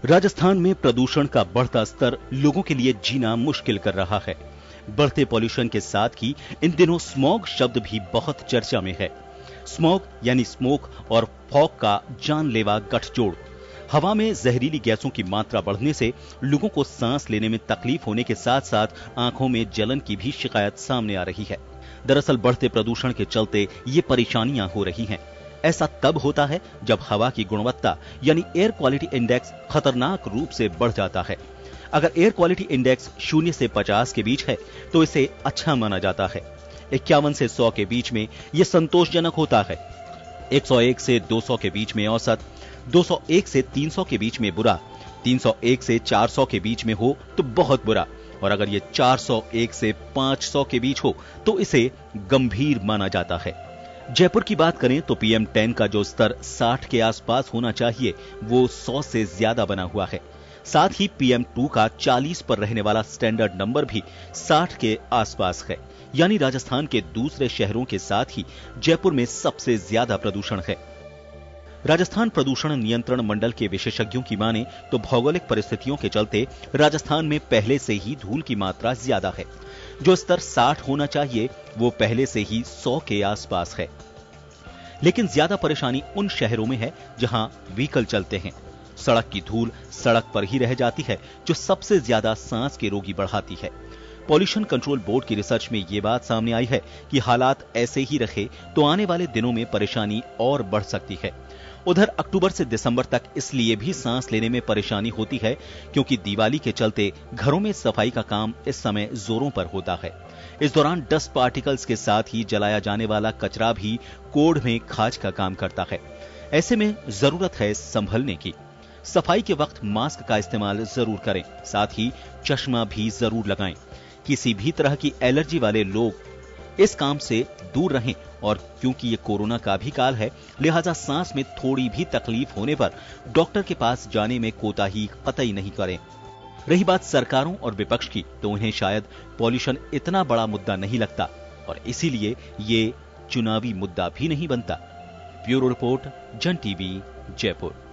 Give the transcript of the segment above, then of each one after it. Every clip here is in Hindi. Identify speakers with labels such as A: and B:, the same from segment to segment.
A: राजस्थान में प्रदूषण का बढ़ता स्तर लोगों के लिए जीना मुश्किल कर रहा है। बढ़ते पॉल्यूशन के साथ ही इन दिनों स्मॉग शब्द भी बहुत चर्चा में है। स्मॉग यानी स्मोक और फॉग का जानलेवा गठजोड़। हवा में जहरीली गैसों की मात्रा बढ़ने से लोगों को सांस लेने में तकलीफ होने के साथ साथ आंखों में जलन की भी शिकायत सामने आ रही है। दरअसल बढ़ते प्रदूषण के चलते ये परेशानियां हो रही हैं। ऐसा तब होता है जब हवा की गुणवत्ता यानी एयर क्वालिटी इंडेक्स खतरनाक रूप से बढ़ जाता है। अगर एयर क्वालिटी इंडेक्स 0 से 50 के बीच है तो इसे अच्छा माना जाता है। 51 से 100 के बीच में यह संतोषजनक होता है। 101 से 200 के बीच में औसत, 201 से 300 के बीच में बुरा, 301 से 400 के बीच में हो तो बहुत बुरा, और अगर ये 401 से 500 के बीच हो तो इसे गंभीर माना जाता है। जयपुर की बात करें तो PM10 का जो स्तर 60 के आसपास होना चाहिए वो 100 से ज्यादा बना हुआ है। साथ ही PM2 का 40 पर रहने वाला स्टैंडर्ड नंबर भी 60 के आसपास है। यानी राजस्थान के दूसरे शहरों के साथ ही जयपुर में सबसे ज्यादा प्रदूषण है। राजस्थान प्रदूषण नियंत्रण मंडल के विशेषज्ञों की माने तो भौगोलिक परिस्थितियों के चलते राजस्थान में पहले से ही धूल की मात्रा ज्यादा है। जो स्तर 60 होना चाहिए वो पहले से ही 100 के आसपास है। लेकिन ज्यादा परेशानी उन शहरों में है जहां व्हीकल चलते हैं। सड़क की धूल सड़क पर ही रह जाती है, जो सबसे ज्यादा सांस के रोगी बढ़ाती है। पॉल्यूशन कंट्रोल बोर्ड की रिसर्च में ये बात सामने आई है कि हालात ऐसे ही रहे तो आने वाले दिनों में परेशानी और बढ़ सकती है। उधर अक्टूबर से दिसंबर तक इसलिए भी सांस लेने में परेशानी होती है क्योंकि दिवाली के चलते घरों में सफाई का काम इस समय जोरों पर होता है। इस दौरान डस्ट पार्टिकल्स के साथ ही जलाया जाने वाला कचरा भी कोढ़ में खाज का काम करता है। ऐसे में जरूरत है संभलने की। सफाई के वक्त मास्क का इस्तेमाल जरूर करें, साथ ही चश्मा भी जरूर लगाएं। किसी भी तरह की एलर्जी वाले लोग इस काम से दूर रहें, और क्योंकि ये कोरोना का भी काल है लिहाजा सांस में थोड़ी भी तकलीफ होने पर डॉक्टर के पास जाने में कोताही कतई नहीं करें। रही बात सरकारों और विपक्ष की तो उन्हें शायद पॉल्यूशन इतना बड़ा मुद्दा नहीं लगता और इसीलिए ये चुनावी मुद्दा भी नहीं बनता। ब्यूरो रिपोर्ट, जन टीवी, जयपुर।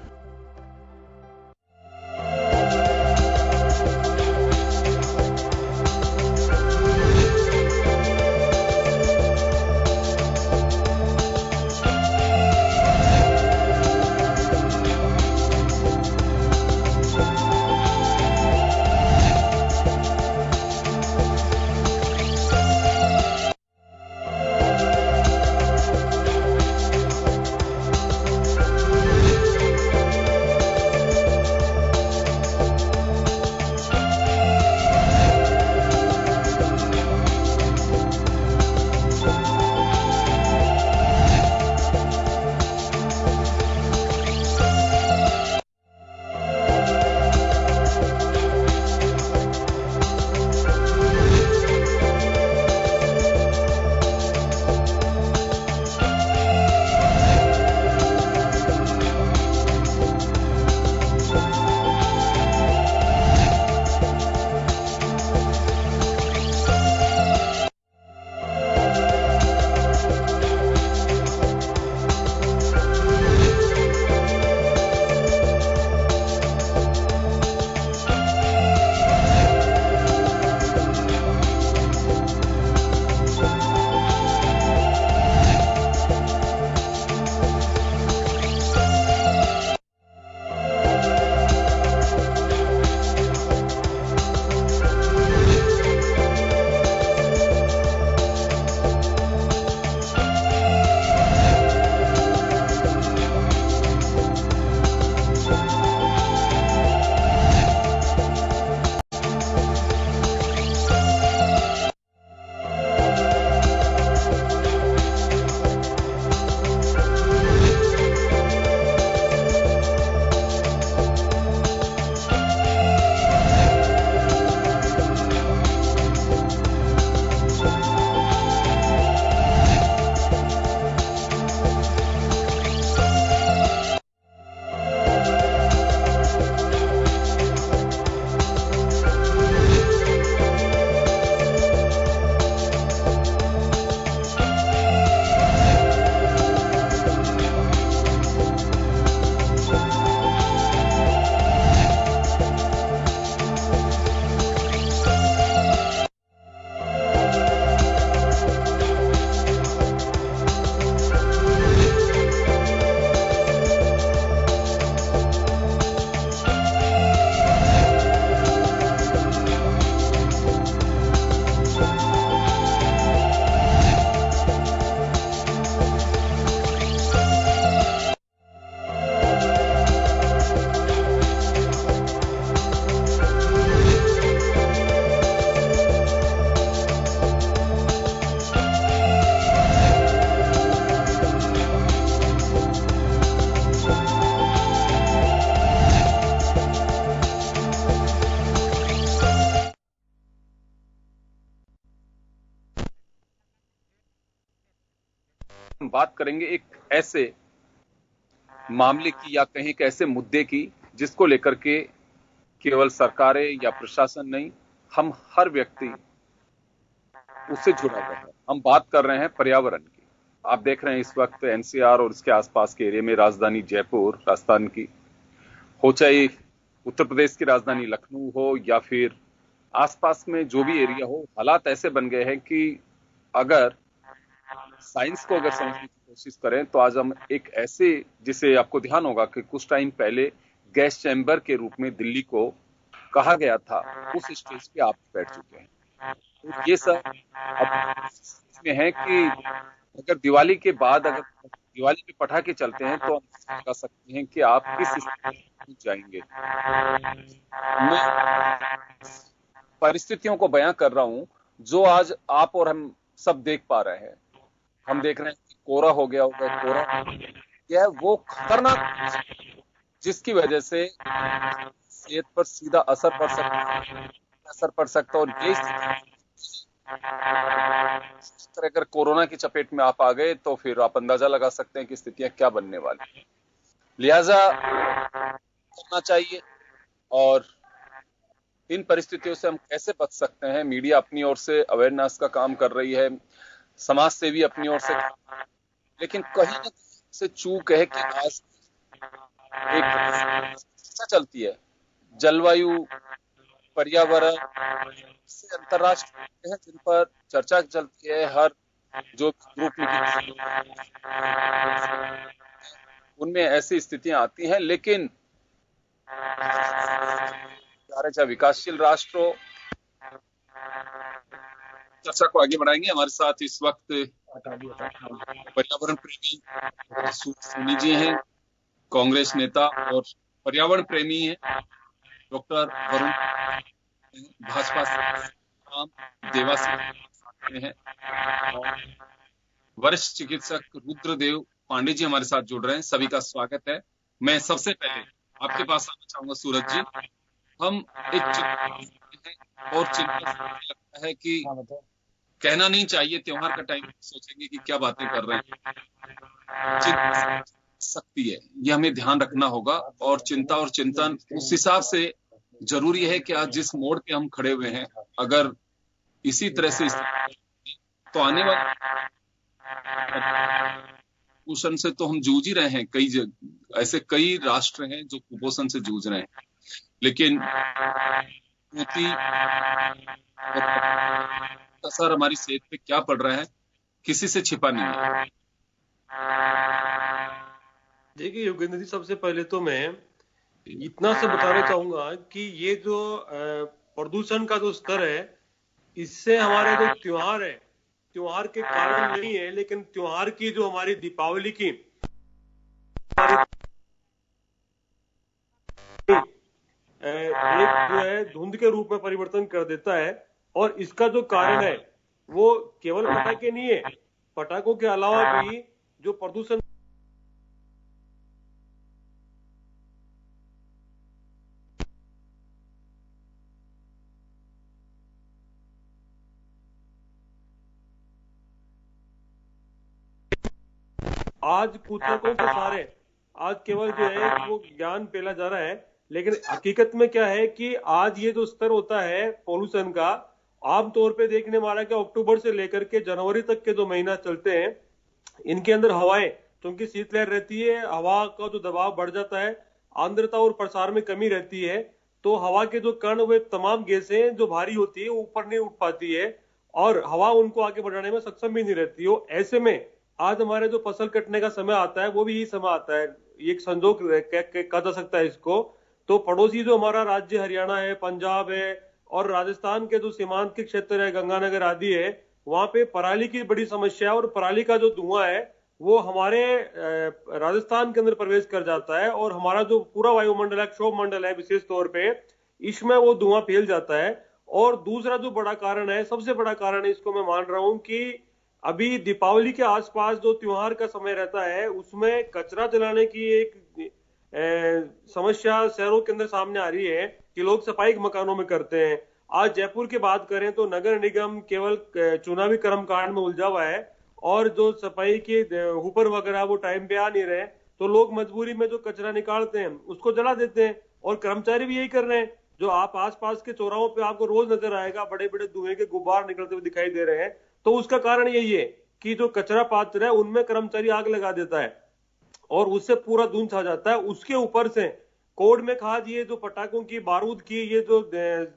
B: हम बात करेंगे एक ऐसे मामले की या कहीं एक ऐसे मुद्दे की जिसको लेकर के केवल सरकारें या प्रशासन नहीं, हम हर व्यक्ति उससे जुड़ा हुआ है। हम बात कर रहे हैं पर्यावरण की। आप देख रहे हैं इस वक्त एनसीआर और इसके आसपास के एरिया में राजधानी जयपुर, राजस्थान की हो, चाहे उत्तर प्रदेश की राजधानी लखनऊ हो या फिर आसपास में जो भी एरिया हो, हालात ऐसे बन गए हैं कि अगर साइंस को अगर समझने की कोशिश करें तो आज हम एक ऐसे, जिसे आपको ध्यान होगा कि कुछ टाइम पहले गैस चैम्बर के रूप में दिल्ली को कहा गया था, उस स्टेज पे आप बैठ चुके हैं। तो ये सब अब इसमें है कि अगर दिवाली के बाद अगर दिवाली पे पटाखे चलते हैं तो हम लगा सकते हैं कि आप किस स्थिति में पहुंच जाएंगे। मैं परिस्थितियों को बयां कर रहा हूं जो आज आप और हम सब देख पा रहे हैं। हम देख रहे हैं कि कोहरा हो गया होगा, कोहरा यह वो खतरनाक जिसकी वजह से सेहत पर सीधा असर पड़ सकता है और ये अगर कोरोना की चपेट में आप आ गए तो फिर आप अंदाजा लगा सकते हैं कि स्थितियां क्या बनने वाली है। लिहाजा करना चाहिए और इन परिस्थितियों से हम कैसे बच सकते हैं। मीडिया अपनी ओर से अवेयरनेस का काम कर रही है, समाज सेवी अपनी ओर से, लेकिन कहीं ना कहीं से चूक है कि आज एक चर्चा चलती है जलवायु, पर्यावरण से अंतरराष्ट्रीय हैं जिन पर चर्चा चलती है, हर जो ग्रुप मीटिंग उनमें ऐसी स्थितियां आती हैं, लेकिन चाहे विकासशील राष्ट्र हो, चर्चा को आगे बढ़ाएंगे। हमारे साथ इस वक्त पर्यावरण प्रेमी सोनी जी हैं, कांग्रेस नेता और पर्यावरण प्रेमी हैं, डॉक्टर वरुण भाजपा देवासी हैं, वरिष्ठ चिकित्सक रुद्रदेव पांडे जी हमारे साथ जुड़ रहे हैं। सभी का स्वागत है। मैं सबसे पहले आपके पास आना चाहूंगा सूरज जी। हम एक और चिंता लगता है कि कहना नहीं चाहिए, त्योहार का टाइम सोचेंगे कि क्या बातें कर रहे हैं, चिंता सकती है, ये हमें ध्यान रखना होगा और चिंता और चिंतन उस हिसाब से जरूरी है कि आज जिस मोड़ पे हम खड़े हुए हैं, अगर इसी तरह से तो आने वाले कुपोषण से तो हम जूझ ही रहे हैं। ऐसे कई राष्ट्र हैं जो कुपोषण से जूझ रहे हैं, लेकिन असर हमारी सेहत पे क्या पड़ रहा है किसी से छिपा नहीं है।
C: देखिए योगेंद्र जी, सबसे पहले तो मैं इतना सा बताना चाहूंगा कि ये जो प्रदूषण का जो स्तर है, इससे हमारे जो त्योहार है, त्योहार के कारण नहीं है, लेकिन त्योहार की जो हमारी दीपावली की एक जो है धुंध के रूप में परिवर्तन कर देता है। और इसका जो कारण है वो केवल पटाखे नहीं है, पटाखों के अलावा भी जो प्रदूषण आज पुस्तकों के सहारे आज केवल जो है वो ज्ञान फैला जा रहा है, लेकिन हकीकत में क्या है कि आज ये जो स्तर होता है पोल्यूशन का, आमतौर पे देखने में आ रहा है कि अक्टूबर से लेकर के जनवरी तक के जो महीना चलते हैं, इनके अंदर हवाएं, क्योंकि शीतलहर रहती है, हवा का जो दबाव बढ़ जाता है, आर्द्रता और प्रसार में कमी रहती है, तो हवा के जो कण, वे तमाम गैसें जो भारी होती है ऊपर नहीं उठ पाती है और हवा उनको आगे बढ़ाने में सक्षम भी नहीं रहती हो। ऐसे में आज हमारे जो फसल कटने का समय आता है वो भी यही समय आता है, एक संजोग कहा जा सकता है इसको। तो पड़ोसी जो हमारा राज्य हरियाणा है, पंजाब है और राजस्थान के जो सीमांत के क्षेत्र है, गंगानगर आदि है, वहां पे पराली की बड़ी समस्या है और पराली का जो धुआं है वो हमारे राजस्थान के अंदर प्रवेश कर जाता है और हमारा जो पूरा वायुमंडल है, क्षोभ मंडल है विशेष तौर पे, इसमें वो धुआं फैल जाता है। और दूसरा जो बड़ा कारण है, सबसे बड़ा कारण है, इसको मैं मान रहा हूं कि अभी दीपावली के आसपास जो त्योहार का समय रहता है उसमें कचरा जलाने की एक समस्या शहरों के अंदर सामने आ रही है कि लोग सफाई मकानों में करते हैं। आज जयपुर की बात करें तो नगर निगम केवल चुनावी कर्मकांड में उलझा हुआ है और जो सफाई के हुपर वगैरह वो टाइम पे आ नहीं रहे, तो लोग मजबूरी में जो कचरा निकालते हैं उसको जला देते हैं। और कर्मचारी भी यही कर रहे हैं। जो आप आसपास के चौराहों पे आपको रोज नजर आएगा, बड़े बड़े धुएं के गुब्बार निकलते हुए दिखाई दे रहे हैं। तो उसका कारण यही है कि जो कचरा पात्र है उनमें कर्मचारी आग लगा देता है और उससे पूरा धुंध छा जाता है। उसके ऊपर से कोड में कहा, ये जो पटाखों की बारूद की ये जो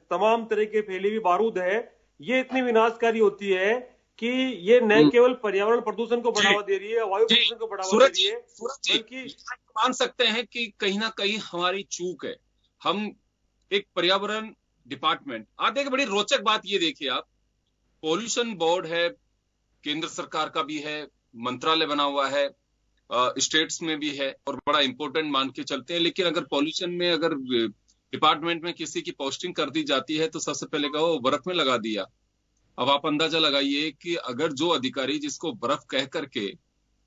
C: तमाम तरह के फैली हुई बारूद है, ये इतनी विनाशकारी होती है कि ये न केवल पर्यावरण प्रदूषण को बढ़ावा दे रही है, वायु प्रदूषण को बढ़ावा दे रही है,
B: बल्कि मान सकते हैं कि कहीं ना कहीं हमारी चूक है। हम एक पर्यावरण डिपार्टमेंट, आप देखिए बड़ी रोचक बात ये देखिए आप, पॉल्यूशन बोर्ड है, केंद्र सरकार का भी है, मंत्रालय बना हुआ है, स्टेट्स में भी है और बड़ा इंपॉर्टेंट मान के चलते हैं। लेकिन अगर पॉल्यूशन में अगर डिपार्टमेंट में किसी की पोस्टिंग कर दी जाती है तो सबसे पहले कहो बर्फ में लगा दिया। अब आप अंदाजा लगाइए कि अगर जो अधिकारी जिसको बर्फ कह करके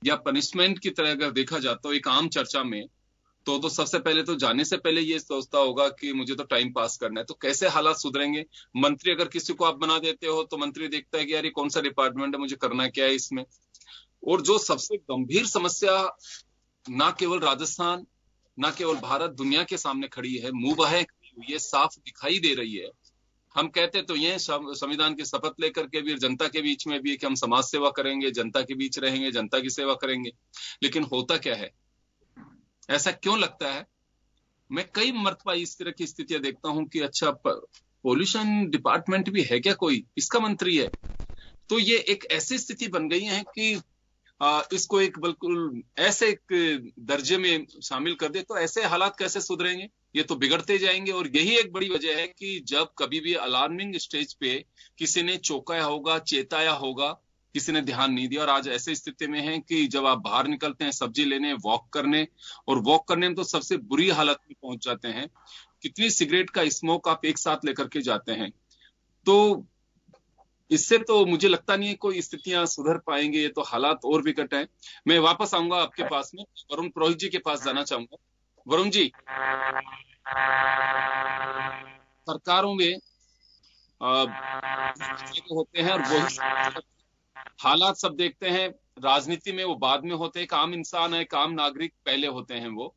B: या पनिशमेंट की तरह अगर देखा जाता हो एक आम चर्चा में, तो सबसे पहले तो जाने से पहले ये सोचता होगा कि मुझे तो टाइम पास करना है। तो कैसे हालात सुधरेंगे? मंत्री अगर किसी को आप बना देते हो तो मंत्री देखता है कि यार ये कौन सा डिपार्टमेंट है, मुझे करना क्या है इसमें। और जो सबसे गंभीर समस्या ना केवल राजस्थान, ना केवल भारत, दुनिया के सामने खड़ी है, मुंह बहे खड़ी हुई है, साफ दिखाई दे रही है। हम कहते तो ये संविधान की शपथ लेकर के भी, जनता के बीच में भी, कि हम समाज सेवा करेंगे, जनता के बीच रहेंगे, जनता की सेवा करेंगे, लेकिन होता क्या है? ऐसा क्यों लगता है? मैं कई मर्तबा इस तरह की स्थितियां देखता हूं कि अच्छा पॉल्यूशन डिपार्टमेंट भी है क्या कोई, इसका मंत्री है। तो ये एक ऐसी स्थिति बन गई है कि इसको एक बिल्कुल ऐसे एक दर्जे में शामिल कर दे तो ऐसे हालात कैसे सुधरेंगे? ये तो बिगड़ते जाएंगे। और यही एक बड़ी वजह है कि जब कभी भी अलार्मिंग स्टेज पे किसी ने चौंकाया होगा, चेताया होगा, किसी ने ध्यान नहीं दिया। और आज ऐसी स्थिति में है कि जब आप बाहर निकलते हैं सब्जी लेने, वॉक करने, और वॉक करने में तो सबसे बुरी हालत में पहुंच जाते हैं। कितनी सिगरेट का स्मोक आप एक साथ लेकर के जाते हैं। तो इससे तो मुझे लगता नहीं है कोई स्थितियां सुधर पाएंगे, ये तो हालात और विकट हैं। मैं वापस आऊंगा आपके पास में, वरुण पुरोहित जी के पास जाना चाहूंगा। वरुण जी, सरकारों में होते हैं और वो हालात सब देखते हैं। राजनीति में वो बाद में होते हैं, एक आम इंसान है, एक आम नागरिक पहले होते हैं वो,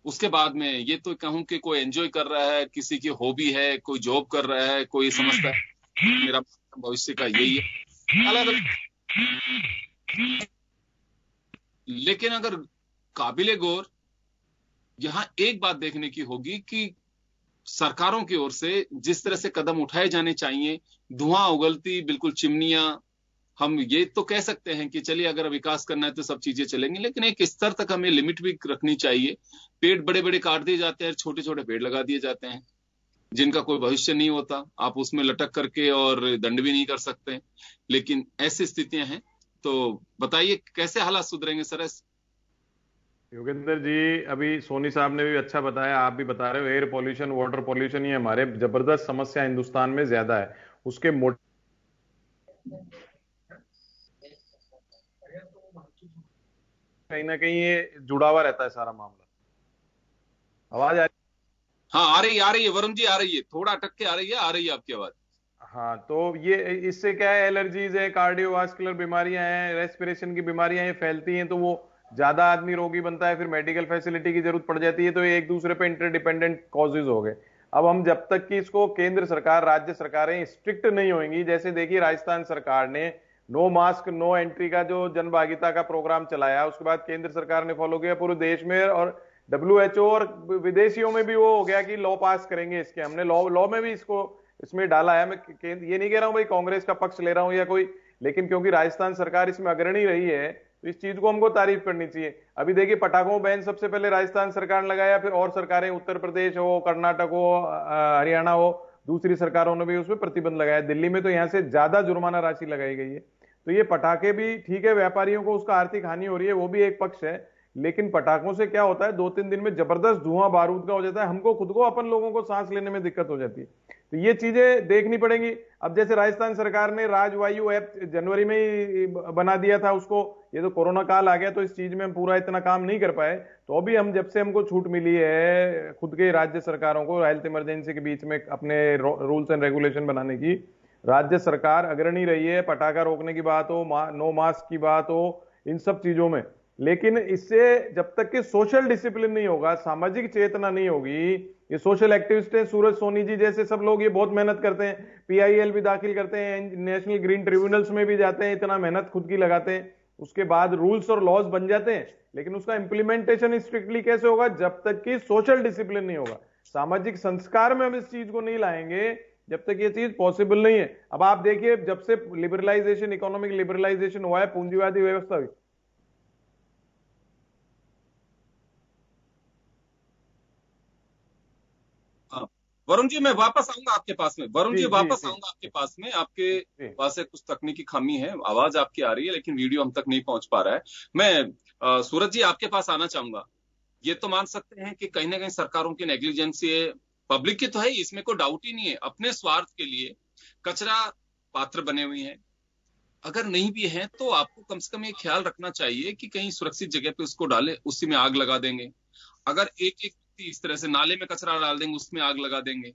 B: उसके बाद में। ये तो कहूं कि कोई एंजॉय कर रहा है, किसी की हॉबी है, कोई जॉब कर रहा है, कोई समझता है मेरा भविष्य का यही है, अलग अलग। लेकिन अगर काबिले गौर यहां एक बात देखने की होगी कि सरकारों की ओर से जिस तरह से कदम उठाए जाने चाहिए, धुआं उगलती बिल्कुल चिमनियां, हम ये तो कह सकते हैं कि चलिए अगर विकास करना है तो सब चीजें चलेंगी, लेकिन एक स्तर तक हमें लिमिट भी रखनी चाहिए। पेड़ बड़े बड़े काट दिए जाते हैं, छोटे छोटे पेड़ लगा दिए जाते हैं जिनका कोई भविष्य नहीं होता। आप उसमें लटक करके और दंड भी नहीं कर सकते, लेकिन ऐसी स्थितियां हैं। तो बताइए कैसे हालात सुधरेंगे सर?
D: योगेंद्र जी, अभी सोनी साहब ने भी अच्छा बताया, आप भी बता रहे हो, एयर पॉल्यूशन, वाटर पॉल्यूशन, ये हमारे जबरदस्त समस्या हिंदुस्तान में ज्यादा है। उसके कहीं ना कहीं ये जुड़ा हुआ रहता है सारा मामला। आवाज आ रही?
B: हाँ आ रही है वरुण जी, आ रही है, थोड़ा अटक के आ रही है आपकी आवाज।
D: हाँ, तो ये इससे क्या है, एलर्जीज है, कार्डियोवास्कुलर बीमारियां हैं, रेस्पिरेशन की बीमारियां ये फैलती हैं, तो वो ज्यादा आदमी रोगी बनता है, फिर मेडिकल फैसिलिटी की जरूरत पड़ जाती है, तो ये एक दूसरे पे इंटरडिपेंडेंट कॉजेज हो गए। अब हम जब तक कि इसको केंद्र सरकार, राज्य सरकारें स्ट्रिक्ट नहीं होंगी, जैसे देखिए राजस्थान सरकार ने नो मास्क नो एंट्री का जो जनभागिता का प्रोग्राम चलाया, उसके बाद केंद्र सरकार ने फॉलो किया पूरे देश में, और WHO और विदेशियों में भी वो हो गया कि लॉ पास करेंगे इसके। हमने लॉ में भी इसको इसमें डाला है। मैं ये नहीं कह रहा हूं भाई कांग्रेस का पक्ष ले रहा हूं या कोई, लेकिन क्योंकि राजस्थान सरकार इसमें अग्रणी रही है तो इस चीज को हमको तारीफ करनी चाहिए। अभी देखिए पटाखों बैन सबसे पहले राजस्थान सरकार ने लगाया, फिर और सरकारें, उत्तर प्रदेश हो, कर्नाटक हो, हरियाणा हो, दूसरी सरकारों ने भी उसमें प्रतिबंध लगाया। दिल्ली में तो यहां से ज्यादा जुर्माना राशि लगाई गई है। तो ये पटाखे भी ठीक है, व्यापारियों को उसका आर्थिक हानि हो रही है, वो भी एक पक्ष है, लेकिन पटाखों से क्या होता है, 2-3 दिन में जबरदस्त धुआं बारूद का हो जाता है, हमको खुद को, अपन लोगों को सांस लेने में दिक्कत हो जाती है। तो ये चीजें देखनी पड़ेंगी। अब जैसे राजस्थान सरकार ने राजवायु ऐप जनवरी में ही बना दिया था उसको, ये तो कोरोना काल आ गया तो इस चीज में हम पूरा इतना काम नहीं कर पाए। तो अभी हम, जब से हमको छूट मिली है खुद के राज्य सरकारों को हेल्थ इमरजेंसी के बीच में अपने रूल्स एंड रेगुलेशन बनाने की, राज्य सरकार अग्रणी रही है, पटाखा रोकने की बात हो, नो मास्क की बात हो, इन सब चीजों में। लेकिन इससे जब तक कि सोशल डिसिप्लिन नहीं होगा, सामाजिक चेतना नहीं होगी, ये सोशल एक्टिविस्ट हैं, सूरज सोनी जी जैसे सब लोग ये बहुत मेहनत करते हैं, PIL भी दाखिल करते हैं, नेशनल ग्रीन ट्रिब्यूनल्स में भी जाते हैं, इतना मेहनत खुद की लगाते हैं, उसके बाद रूल्स और लॉज बन जाते हैं, लेकिन उसका इंप्लीमेंटेशन स्ट्रिक्टली कैसे होगा? जब तक कि सोशल डिसिप्लिन नहीं होगा, सामाजिक संस्कार में हम इस चीज को नहीं लाएंगे, जब तक ये चीज पॉसिबल नहीं है। अब आप देखिए, जब से लिबरलाइजेशन, इकोनॉमिक लिबरलाइजेशन हुआ है, पूंजीवादी व्यवस्था हुई,
E: वरुण जी मैं वापस आऊंगा आपके पास में, वरुण जी वापस
D: जी
E: आऊंगा आपके पास में। आपके
D: जी
E: पास से कुछ तकनीकी खामी है, आवाज आपकी आ रही है लेकिन वीडियो हम तक नहीं पहुंच पा रहा है। मैं सूरज जी आपके पास आना चाहूंगा। ये तो मान सकते हैं कि कहीं ना कहीं सरकारों की नेग्लिजेंस, ये पब्लिक की तो है, इसमें कोई डाउट ही नहीं है, अपने स्वार्थ के लिए कचरा पात्र बने हुए हैं। अगर नहीं भी है तो आपको कम से कम ये ख्याल रखना चाहिए कि कहीं सुरक्षित जगह पे उसको डालें, उसी में आग लगा देंगे। अगर एक एक इस तरह से नाले में कचरा डाल देंगे, उसमें आग लगा देंगे,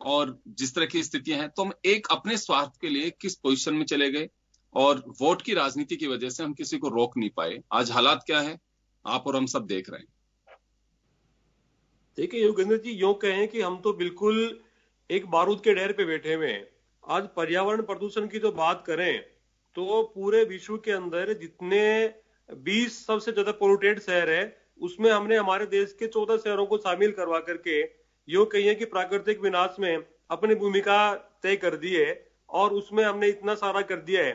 E: और जिस तरह की स्थितियां हैं, तो हम एक अपने स्वार्थ के लिए किस पोजीशन में चले गए, और वोट की राजनीति की वजह से हम किसी को रोक नहीं पाए। आज हालात क्या है आप और हम सब देख रहे हैं।
C: देखिए योगेंद्र जी, यूं कहें कि हम तो बिल्कुल एक बारूद के ढेर पे बैठे हुए हैं। आज पर्यावरण प्रदूषण की जो बात करें तो पूरे विश्व के अंदर जितने 20 सबसे ज्यादा पोल्यूटेड शहर है, उसमें हमने हमारे देश के 14 शहरों को शामिल करवा करके यूं कहिए कि प्राकृतिक विनाश में अपनी भूमिका तय कर दी है। और उसमें हमने इतना सारा कर दिया है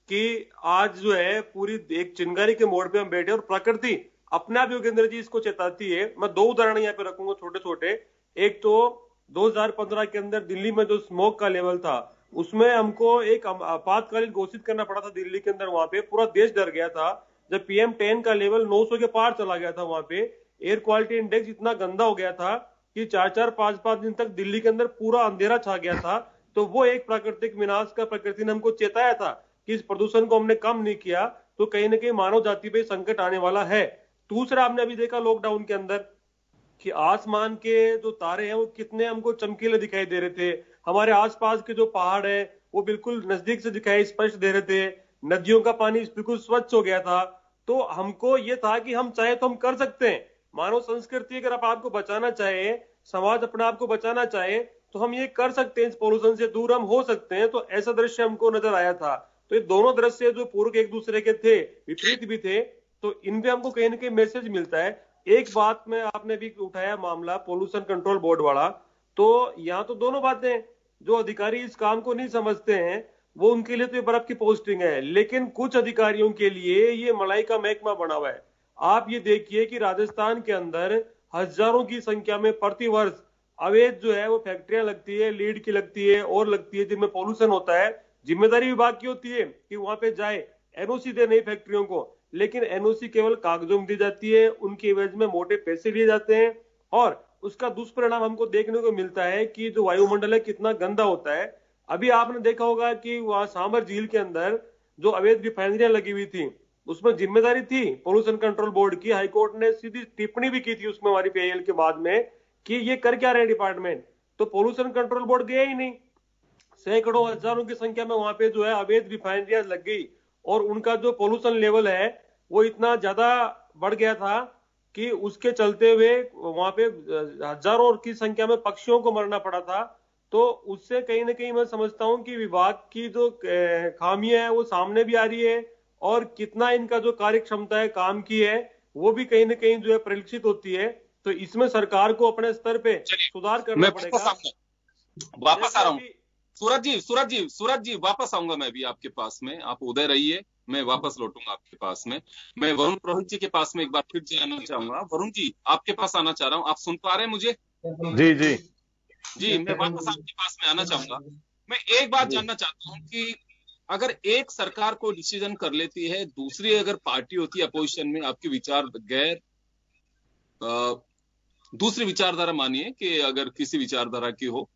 C: कि आज जो है पूरी एक चिंगारी के मोड़ पे हम बैठे, और प्रकृति अपने आप योगेंद्र जी इसको चेताती है। मैं 2 उदाहरण यहाँ पे रखूंगा छोटे छोटे। एक तो 2015 के अंदर दिल्ली में जो स्मोक का लेवल था, उसमें हमको एक आपातकालीन घोषित करना पड़ा था दिल्ली के अंदर। वहां पे पूरा देश डर गया था जब PM10 का लेवल 900 के पार चला गया था। वहां पे एयर क्वालिटी इंडेक्स इतना गंदा हो गया था कि 4-4, 5-5 दिन तक दिल्ली के अंदर पूरा अंधेरा छा गया था। तो वो एक प्राकृतिक विनाश का प्रकृति ने हमको चेताया था कि इस प्रदूषण को हमने कम नहीं किया तो कहीं ना कहीं मानव जाति पे संकट आने वाला है। दूसरा, आपने अभी देखा लॉकडाउन के अंदर कि आसमान के जो तारे हैं वो कितने हमको चमकीले दिखाई दे रहे थे। हमारे आसपास के जो पहाड़ है वो बिल्कुल नजदीक से दिखाई स्पष्ट दे रहे थे। नदियों का पानी बिल्कुल स्वच्छ हो गया था। तो हमको ये था कि हम चाहे तो हम कर सकते हैं। मानव संस्कृति अगर आप आपको बचाना चाहे, समाज अपने आप को बचाना चाहे, तो हम ये कर सकते हैं, इस पोल्यूशन से दूर हम हो सकते हैं। तो ऐसा दृश्य हमको नजर आया था। तो ये दोनों दृश्य जो पूर्व एक दूसरे के थे, विपरीत भी थे, तो इनपे हमको कहीं ना कहीं मैसेज मिलता है। एक बात में आपने भी उठाया मामला पोल्यूशन कंट्रोल बोर्ड वाला, तो यहाँ तो दोनों बातें, जो अधिकारी इस काम को नहीं समझते हैं वो उनके लिए तो ये बर्फ की पोस्टिंग है, लेकिन कुछ अधिकारियों के लिए ये मलाई का महकमा बना हुआ है। आप ये देखिए कि राजस्थान के अंदर हजारों की संख्या में प्रति वर्ष अवैध जो है वो फैक्ट्रियां लगती है, लीड की लगती है और लगती है, जिनमें पोल्यूशन होता है। जिम्मेदारी विभाग की होती है कि वहां पे जाए, NOC दे नहीं फैक्ट्रियों को, लेकिन NOC केवल कागजों में दी जाती है, उनके एवज में मोटे पैसे लिए जाते हैं। और उसका दुष्परिणाम हमको देखने को मिलता है कि जो वायुमंडल है कितना गंदा होता है। अभी आपने देखा होगा कि वहां सांबर झील के अंदर जो अवैध रिफाइनरियां लगी हुई थी, उसमें जिम्मेदारी थी पोल्यूशन कंट्रोल बोर्ड की। हाईकोर्ट ने सीधी टिप्पणी भी की थी उसमें हमारी PIL के बाद में कि ये कर क्या रहे डिपार्टमेंट। तो पोल्यूशन कंट्रोल बोर्ड गया ही नहीं। सैकड़ों हजारों की संख्या में वहां पे जो है अवैध रिफाइनरियां लग गई, और उनका जो पोल्यूशन लेवल है वो इतना ज्यादा बढ़ गया था कि उसके चलते हुए वहां पे हजारों की संख्या में पक्षियों को मरना पड़ा था। तो उससे कहीं ना कहीं मैं समझता हूं कि विभाग की जो खामियां है वो सामने भी आ रही है, और कितना इनका जो कार्य क्षमता है काम की है वो भी कहीं ना कहीं जो है परीक्षित होती है। तो इसमें सरकार को अपने स्तर पे सुधार करना पड़ेगा।
E: वापस आ रहा हूँ सूरज जी वापस आऊंगा मैं भी आपके पास में। आप उदय रहिए, मैं वापस लौटूंगा आपके पास में। मैं वरुण पुरोहित जी के पास में एक बार फिर से आना चाहूंगा। वरुण जी आपके पास आना चाह रहा हूँ, आप सुन पा रहे हैं मुझे?
D: जी जी
E: जी, मैं वापस आपके पास में आना चाहूंगा। मैं एक बात जानना चाहता हूँ कि अगर एक सरकार को डिसीजन कर लेती है, दूसरी अगर पार्टी होती है अपोजिशन में, आपकी विचार गैर दूसरी विचारधारा मानिए कि अगर किसी विचारधारा की हो,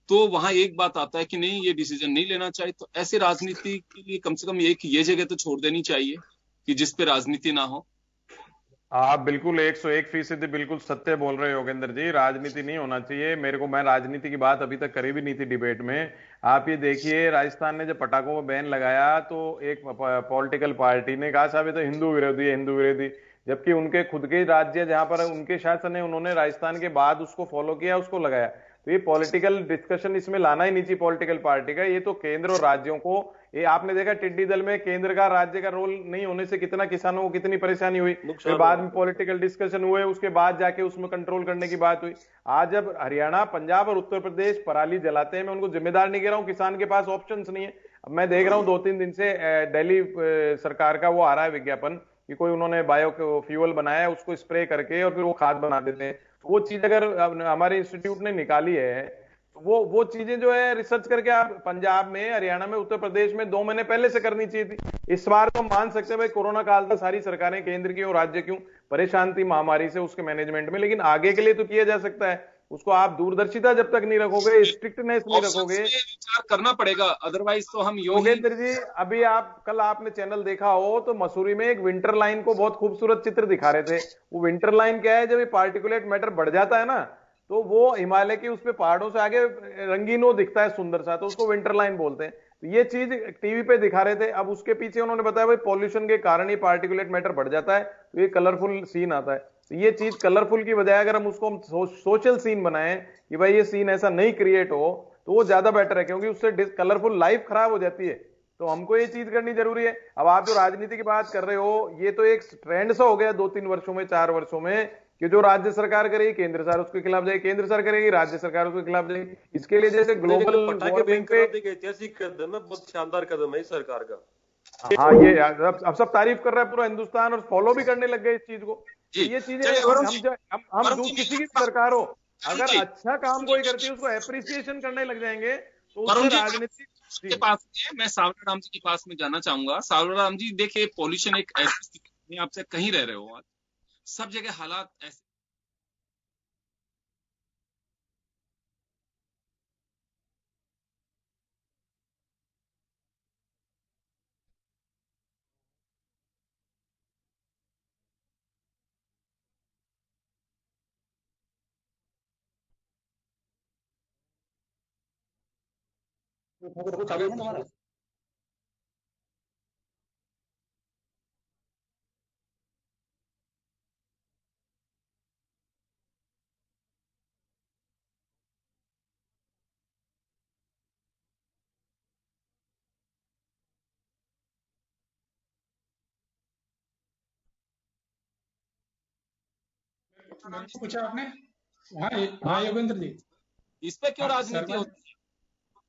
E: तो वहां एक बात आता है कि नहीं ये डिसीजन नहीं लेना चाहिए। तो ऐसे राजनीति के लिए कम से कम एक ये जगह तो छोड़ देनी चाहिए कि जिस पे राजनीति ना हो।
D: आप बिल्कुल 101% बिल्कुल सत्य बोल रहे हो योगेंद्र जी। राजनीति नहीं होना चाहिए। मैं राजनीति की बात अभी तक करी भी नहीं थी डिबेट में। आप ये देखिए, राजस्थान ने जब पटाखों पर बैन लगाया तो एक पॉलिटिकल पार्टी ने कहा साहब ये तो हिंदू विरोधी है, हिंदू विरोधी। जबकि उनके खुद के राज्य जहां पर उनके शासन है, उन्होंने राजस्थान के बाद उसको फॉलो किया, उसको लगाया। तो ये पॉलिटिकल डिस्कशन इसमें लाना ही नहीं चाहिए पॉलिटिकल पार्टी का। ये तो केंद्र और राज्यों को, ये आपने देखा टिड्डी दल में केंद्र का राज्य का रोल नहीं होने से कितना किसानों को कितनी परेशानी हुई, फिर बाद में पॉलिटिकल डिस्कशन हुए, उसके बाद जाके उसमें कंट्रोल करने की बात हुई। आज जब हरियाणा, पंजाब और उत्तर प्रदेश पराली जलाते हैं, मैं उनको जिम्मेदार नहीं कह रहा हूं, किसान के पास ऑप्शंस नहीं है। अब मैं देख रहा हूं 2-3 दिन से दिल्ली सरकार का वो आ रहा है विज्ञापन कि कोई उन्होंने बायो फ्यूल बनाया, उसको स्प्रे करके और फिर वो खाद बना देते हैं। वो चीज अगर हमारे इंस्टीट्यूट ने निकाली है, वो चीजें जो है रिसर्च करके आप पंजाब में, हरियाणा में, उत्तर प्रदेश में 2 महीने पहले से करनी चाहिए थी। इस बार तो हम मान सकते हैं भाई कोरोना काल था, सारी सरकारें केंद्र की और राज्य क्यों परेशान थी महामारी से, उसके मैनेजमेंट में, लेकिन आगे के लिए तो किया जा सकता है। उसको आप दूरदर्शिता जब तक नहीं रखोगे, स्ट्रिक्टनेस नहीं रखोगे,
E: विचार करना पड़ेगा, अदरवाइज तो हम
D: योगेंद्र जी अभी कल आपने चैनल देखा हो तो मसूरी में एक विंटर लाइन को बहुत खूबसूरत चित्र दिखा रहे थे। वो विंटर लाइन क्या है, जब ये पार्टिकुलेट मैटर बढ़ जाता है ना, तो वो हिमालय की उसपे पहाड़ों से आगे रंगीन वो दिखता है सुंदर सा, तो उसको विंटर लाइन बोलते हैं। तो ये चीज टीवी पे दिखा रहे थे। अब उसके पीछे उन्होंने बताया भाई पॉल्यूशन के कारण ही पार्टिकुलेट मैटर बढ़ जाता है, तो ये कलरफुल सीन आता है। तो ये चीज कलरफुल की बजाय अगर हम उसको सोशल सीन बनाएं कि भाई ये सीन ऐसा नहीं क्रिएट हो, तो वो ज्यादा बेटर है, क्योंकि उससे कलरफुल लाइफ खराब हो जाती है। तो हमको ये चीज करनी जरूरी है। अब आप जो राजनीति की बात कर रहे हो, ये तो एक ट्रेंड सा हो गया 2-3 वर्षों में, 4 वर्षों में, कि जो राज्य सरकार करेगी केंद्र सरकार उसके खिलाफ जाएगी, केंद्र सरकार करेगी राज्य सरकार उसके खिलाफ जाएगी। इसके लिए जैसे ग्लोबल वार्मिंग पे
C: ऐतिहासिक कदम है, बहुत शानदार कदम है इस सरकार का।
D: हाँ, ये अब सब तारीफ कर रहा है पूरा हिंदुस्तान और फॉलो भी करने लग गए इस चीज को। ये चीजें हम किसी की सरकार हो, अगर अच्छा काम कोई करती है उसको एप्रिसिएशन करने लग जाएंगे, तो उसमें राजनीति
E: के पास मैं सावला राम जी के पास में जाना चाहूंगा। सावला राम जी, देखिए पॉल्यूशन एक ऐसी स्थिति में आपसे कहीं रह रहे हो, सब जगह हालात ऐसे
F: पूछा आपने। हाँ हाँ योगेंद्र जी,
E: इस पे क्यों राजनीति होती है?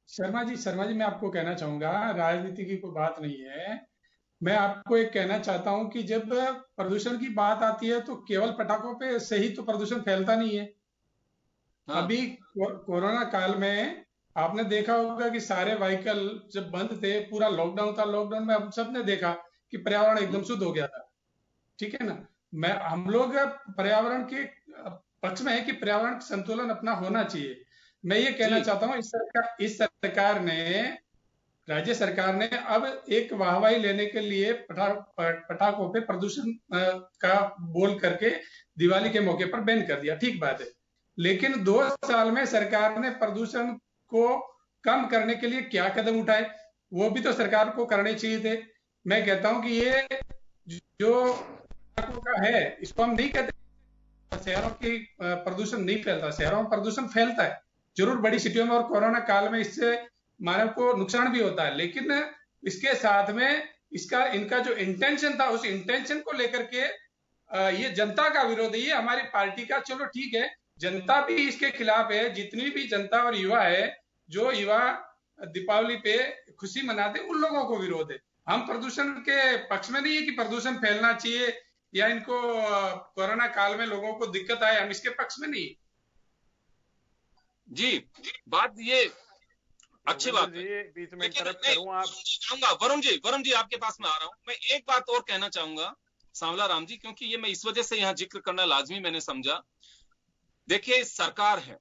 F: शर्मा जी मैं आपको कहना चाहूंगा, राजनीति की कोई बात नहीं है। मैं आपको एक कहना चाहता हूं कि जब प्रदूषण की बात आती है तो केवल पटाखों पे से ही तो प्रदूषण फैलता नहीं है। हाँ। अभी कोरोना काल में आपने देखा होगा कि सारे व्हीकल जब बंद थे, पूरा लॉकडाउन था, लॉकडाउन में हम सब ने देखा कि पर्यावरण एकदम शुद्ध हो गया था। ठीक है ना। हम लोग पर्यावरण के पक्ष में है कि पर्यावरण संतुलन अपना होना चाहिए। मैं ये कहना चाहता हूँ इस सरकार ने, राज्य सरकार ने अब एक वाहवाही लेने के लिए पटाखों पे प्रदूषण का बोल करके दिवाली के मौके पर बैन कर दिया, ठीक बात है। लेकिन 2 साल में सरकार ने प्रदूषण को कम करने के लिए क्या कदम उठाए, वो भी तो सरकार को करने चाहिए थे। मैं कहता हूं कि ये जो का है, इसको हम नहीं कहते शहरों की प्रदूषण नहीं फैलता, शहरों में प्रदूषण फैलता है जरूर बड़ी सिटियों में, और कोरोना काल में इससे मानव को नुकसान भी होता है। लेकिन इसके साथ में इनका जो इंटेंशन था, उस इंटेंशन को लेकर के ये जनता का विरोध है, ये हमारी पार्टी का, चलो ठीक है, जनता भी इसके खिलाफ है। जितनी भी जनता और युवा है, जो युवा दीपावली पे खुशी मनाते, उन लोगों को विरोध है। हम प्रदूषण के पक्ष में नहीं है कि प्रदूषण फैलना चाहिए या इनको कोरोना काल में लोगों को दिक्कत आए, हम इसके पक्ष में नहीं।
E: जी, बात ये अच्छी बात है।
D: बीच में चाहूंगा
E: वरुण जी आपके पास में आ रहा हूं। मैं एक बात और कहना चाहूंगा सांवला राम जी, क्योंकि ये मैं इस वजह से यहाँ जिक्र करना लाजमी मैंने समझा। देखिए सरकार है,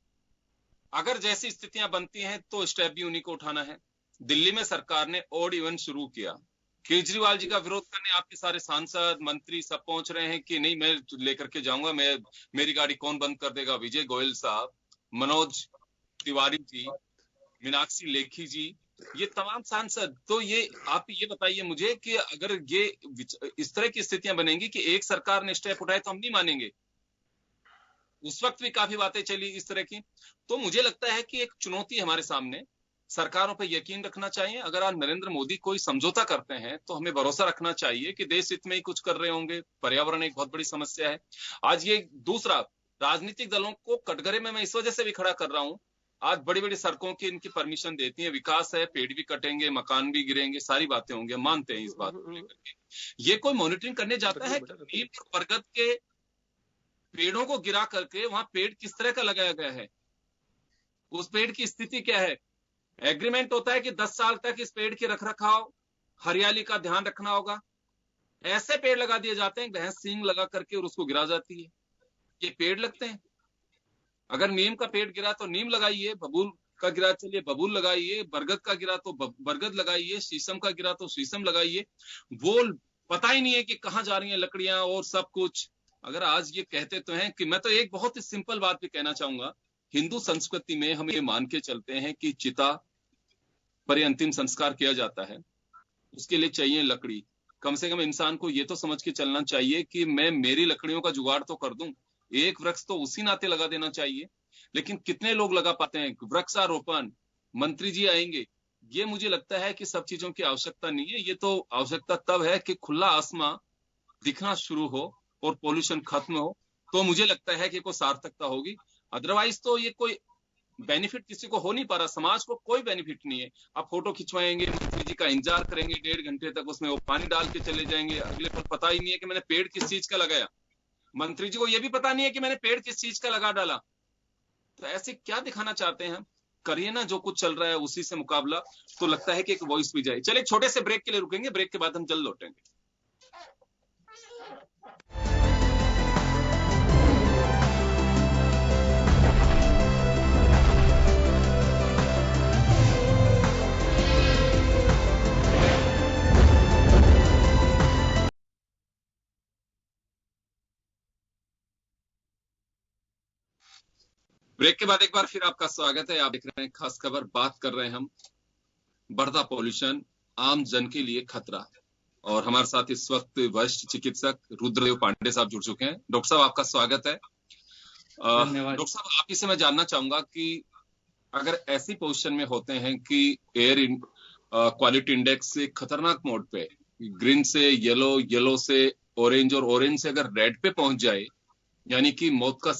E: अगर जैसी स्थितियां बनती हैं तो स्टेप भी उन्हीं को उठाना है। दिल्ली में सरकार ने ऑड इवन शुरू किया, केजरीवाल जी का विरोध करने आपके सारे सांसद मंत्री सब पहुंच रहे हैं कि नहीं, मैं लेकर के जाऊंगा, मेरी गाड़ी कौन बंद कर देगा? विजय गोयल साहब, मनोज तिवारी जी, मीनाक्षी लेखी जी, ये तमाम सांसद। तो ये आप ये बताइए मुझे कि अगर ये इस तरह की स्थितियां बनेंगी कि एक सरकार ने स्टेप उठाए तो हम नहीं मानेंगे। उस वक्त भी काफी बातें चली इस तरह की। तो मुझे लगता है कि एक चुनौती हमारे सामने, सरकारों पर यकीन रखना चाहिए। अगर आज नरेंद्र मोदी कोई समझौता करते हैं तो हमें भरोसा रखना चाहिए कि देश हित में ही कुछ कर रहे होंगे। पर्यावरण एक बहुत बड़ी समस्या है। आज ये दूसरा, राजनीतिक दलों को कटघरे में मैं इस वजह से भी खड़ा कर रहा हूं, आज बड़ी बड़ी सड़कों की इनकी परमिशन देती है, विकास है, पेड़ भी कटेंगे, मकान भी गिरेंगे, सारी बातें होंगी, मानते हैं इस बात को लेकर के। ये कोई मॉनिटरिंग करने जाता है कि नीम और बरगद के पेड़ों को गिरा करके वहां पेड़ किस तरह का लगाया गया है, उस पेड़ की स्थिति क्या है? एग्रीमेंट होता है कि 10 साल तक इस पेड़ की रखरखाव, हरियाली का ध्यान रखना होगा। ऐसे पेड़ लगा दिए जाते हैं, भैंस सींग लगा करके और उसको गिरा जाती है। ये पेड़ लगते हैं? अगर नीम का पेड़ गिरा तो नीम लगाइए, बबूल का गिरा चलिए बबूल लगाइए, बरगद का गिरा तो बरगद लगाइए, शीशम का गिरा तो शीशम लगाइए। वो पता ही नहीं है कि कहाँ जा रही हैं लकड़ियां और सब कुछ। अगर आज ये कहते तो हैं कि मैं तो एक बहुत ही सिंपल बात भी कहना चाहूंगा, हिंदू संस्कृति में हम ये मान के चलते हैं कि चिता पर अंतिम संस्कार किया जाता है, उसके लिए चाहिए लकड़ी। कम से कम इंसान को ये तो समझ के चलना चाहिए कि मैं मेरी लकड़ियों का जुगाड़ तो कर दूं, एक वृक्ष तो उसी नाते लगा देना चाहिए। लेकिन कितने लोग लगा पाते हैं? वृक्षारोपण, मंत्री जी आएंगे, ये मुझे लगता है कि सब चीजों की आवश्यकता नहीं है। ये तो आवश्यकता तब है कि खुला आसमां दिखना शुरू हो और पोल्यूशन खत्म हो, तो मुझे लगता है कि कोई सार्थकता होगी। अदरवाइज तो ये कोई बेनिफिट किसी को हो नहीं पा रहा, समाज को कोई बेनिफिट नहीं है। आप फोटो खिंचवाएंगे, मंत्री जी का इंतजार करेंगे 1.5 घंटे तक, उसमें वो पानी डाल के चले जाएंगे, अगले पल पता ही नहीं है कि मैंने पेड़ किस चीज का लगाया। मंत्री जी को यह भी पता नहीं है कि मैंने पेड़ किस चीज का लगा डाला। तो ऐसे क्या दिखाना चाहते हैं? करिए ना जो कुछ चल रहा है उसी से मुकाबला, तो लगता है कि एक वॉइस भी जाए। चलिए छोटे से ब्रेक के लिए रुकेंगे, ब्रेक के बाद हम जल्द लौटेंगे। ब्रेक के बाद एक बार फिर आपका स्वागत है। आप देख रहे हैं खास खबर, बात कर रहे हैं हम बढ़ता पॉल्यूशन आम जन के लिए खतरा है। और हमारे साथ इस वक्त वरिष्ठ चिकित्सक रुद्रदेव पांडे साहब जुड़ चुके हैं। डॉक्टर साहब आपका स्वागत है। डॉक्टर साहब आप ही से मैं जानना चाहूंगा कि अगर ऐसी पोजीशन में होते हैं कि एयर क्वालिटी इंडेक्स से खतरनाक मोड पे, ग्रीन से येलो, येलो से ऑरेंज और ऑरेंज से अगर रेड पे पहुंच जाए, यानी कि मौत का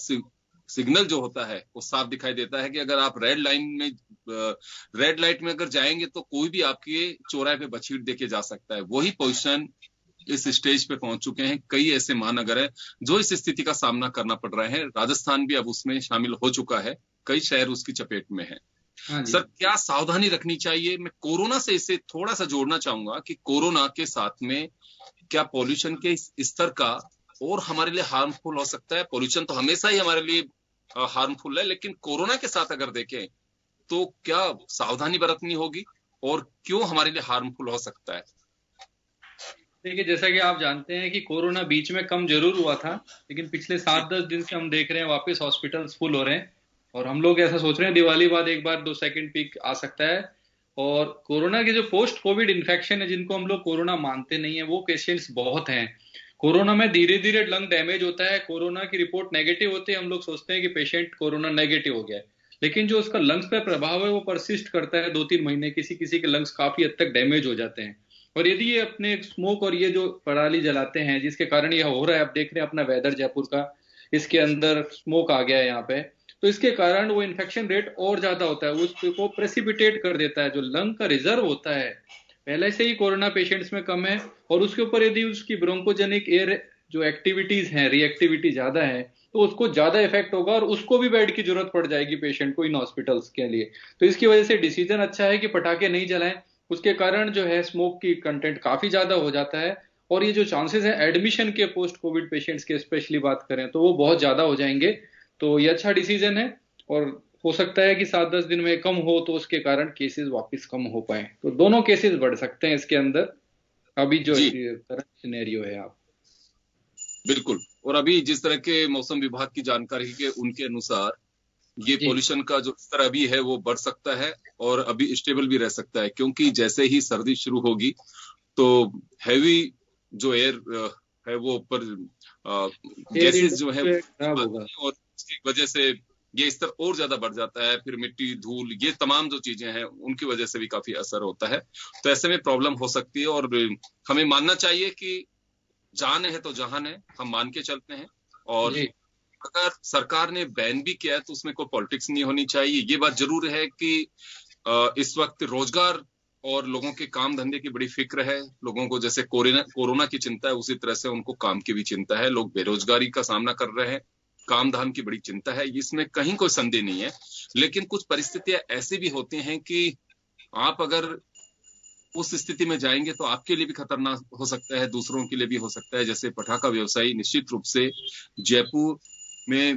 E: सिग्नल जो होता है वो साफ दिखाई देता है कि अगर आप रेड लाइट में अगर जाएंगे तो कोई भी आपके चौराहे पे बछीट देके जा सकता है। वही पोजीशन इस स्टेज पे पहुंच चुके हैं। कई ऐसे महानगर है जो इस स्थिति का सामना करना पड़ रहा है। राजस्थान भी अब उसमें शामिल हो चुका है, कई शहर उसकी चपेट में है। सर क्या सावधानी रखनी चाहिए? मैं कोरोना से इसे थोड़ा सा जोड़ना चाहूंगा कि कोरोना के साथ में क्या पॉल्यूशन के स्तर का और हमारे लिए हार्मफुल हो सकता है? पॉल्यूशन तो हमेशा ही हमारे लिए हार्मफुल है, लेकिन कोरोना के साथ अगर देखें तो क्या सावधानी बरतनी होगी और क्यों हमारे लिए हार्मफुल हो सकता है?
G: देखिए, जैसा कि आप जानते हैं कि कोरोना बीच में कम जरूर हुआ था, लेकिन पिछले 7-10 दिन से हम देख रहे हैं वापस हॉस्पिटल्स फुल हो रहे हैं और हम लोग ऐसा सोच रहे हैं दिवाली बाद एक बार 2 सेकंड पीक आ सकता है। और कोरोना के जो पोस्ट कोविड इन्फेक्शन है, जिनको हम लोग कोरोना मानते नहीं है, वो पेशेंट्स बहुत हैं। कोरोना में धीरे धीरे लंग डैमेज होता है। कोरोना की रिपोर्ट नेगेटिव होती है, हम लोग सोचते हैं कि पेशेंट कोरोना नेगेटिव हो गया है, लेकिन जो उसका लंग्स पे प्रभाव है वो परसिस्ट करता है 2-3 महीने। किसी किसी के लंग्स काफी हद तक डैमेज हो जाते हैं। और यदि ये अपने स्मोक और ये जो पराली जलाते हैं, जिसके कारण ये हो रहा है, आप देख रहे हैं अपना वेदर जयपुर का, इसके अंदर स्मोक आ गया है यहाँ पे, तो इसके कारण वो इन्फेक्शन रेट और ज्यादा होता है, उसको प्रेसिपिटेट कर देता है। जो लंग का रिजर्व होता है पहले से ही कोरोना पेशेंट्स में कम है, और उसके ऊपर यदि उसकी ब्रोंकोजेनिक एयर जो एक्टिविटीज हैं, रिएक्टिविटी ज्यादा है, तो उसको ज्यादा इफेक्ट होगा और उसको भी बेड की जरूरत पड़ जाएगी पेशेंट को इन हॉस्पिटल्स के लिए। तो इसकी वजह से डिसीजन अच्छा है कि पटाखे नहीं जलाएं। उसके कारण जो है स्मोक की कंटेंट काफी ज्यादा हो जाता है, और ये जो चांसेस है एडमिशन के पोस्ट कोविड पेशेंट्स के स्पेशली बात करें तो वो बहुत ज्यादा हो जाएंगे। तो ये अच्छा डिसीजन है, और हो सकता है कि 7-10 दिन में कम हो तो उसके कारण केसेस वापस कम हो पाए। तो दोनों केसेस बढ़ सकते हैं इसके अंदर। अभी जो
E: जी।
G: करंट सिनेरियो है आप।
E: बिल्कुल, और अभी जिस तरह के मौसम विभाग की जानकारी के उनके अनुसार ये
G: जी।
E: पोल्यूशन का जो स्तर अभी है वो बढ़ सकता है और अभी स्टेबल भी रह सकता है, क्योंकि जैसे ही सर्दी शुरू होगी तो हैवी जो एयर है वो ऊपर गैसेस जो है
G: खराब होगा
E: और उसकी वजह से ये स्तर और ज्यादा बढ़ जाता है। फिर मिट्टी, धूल, ये तमाम जो चीजें हैं उनकी वजह से भी काफी असर होता है। तो ऐसे में प्रॉब्लम हो सकती है और हमें मानना चाहिए कि जान है तो जहान है, हम मान के चलते हैं। और
G: जी।
E: अगर सरकार ने बैन भी किया है तो उसमें कोई पॉलिटिक्स नहीं होनी चाहिए। ये बात जरूर है कि इस वक्त रोजगार और लोगों के काम धंधे की बड़ी फिक्र है। लोगों को जैसे कोरोना की चिंता है, उसी तरह से उनको काम की भी चिंता है। लोग बेरोजगारी का सामना कर रहे हैं, काम धाम की बड़ी चिंता है, इसमें कहीं कोई संदेह नहीं है। लेकिन कुछ परिस्थितियां ऐसी भी होती हैं कि आप अगर उस स्थिति में जाएंगे तो आपके लिए भी खतरनाक हो सकता है, दूसरों के लिए भी हो सकता है। जैसे पटाखा व्यवसायी, निश्चित रूप से जयपुर में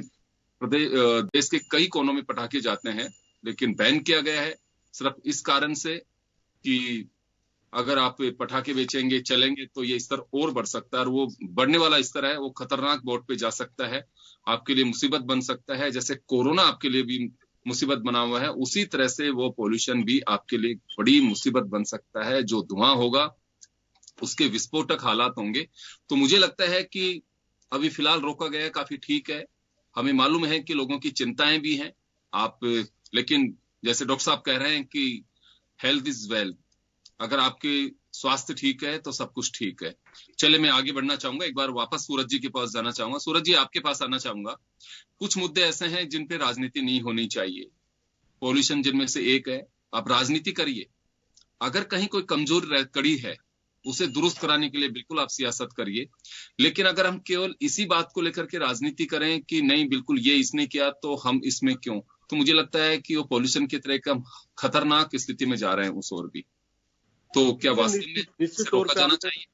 E: देश के कई कोनों में पटाखे जाते हैं, लेकिन बैन किया गया है सिर्फ इस कारण से कि अगर आप पटाखे बेचेंगे, चलेंगे तो ये स्तर और बढ़ सकता है, और वो बढ़ने वाला स्तर है, वो खतरनाक बोर्ड पे जा सकता है, आपके लिए मुसीबत बन सकता है। जैसे कोरोना आपके लिए भी मुसीबत बना हुआ है, उसी तरह से वो पॉल्यूशन भी आपके लिए बड़ी मुसीबत बन सकता है। जो धुआं होगा उसके विस्फोटक हालात होंगे। तो मुझे लगता है कि अभी फिलहाल रोका गया है, काफी ठीक है। हमें मालूम है कि लोगों की चिंताएं भी हैं लेकिन जैसे डॉक्टर साहब कह रहे हैं कि हेल्थ इज वेल्थ, अगर आपके स्वास्थ्य ठीक है तो सब कुछ ठीक है। चले, मैं आगे बढ़ना चाहूंगा, एक बार वापस सूरज जी के पास जाना चाहूंगा। सूरज जी, आपके पास आना चाहूंगा। कुछ मुद्दे ऐसे हैं जिन पे राजनीति नहीं होनी चाहिए, पॉल्यूशन जिनमें से एक है। आप राजनीति करिए, अगर कहीं कोई कमजोर कड़ी है उसे दुरुस्त कराने के लिए बिल्कुल आप सियासत करिए। लेकिन अगर हम केवल इसी बात को लेकर के राजनीति करें कि नहीं बिल्कुल ये इसने किया तो हम इसमें क्यों, तो मुझे लगता है कि वो पॉल्यूशन की तरह का खतरनाक स्थिति में जा रहे हैं उस ओर भी। तो क्या वास्तव में
C: निश्चित तौर
E: रोका
C: पे
E: जाना चाहिए?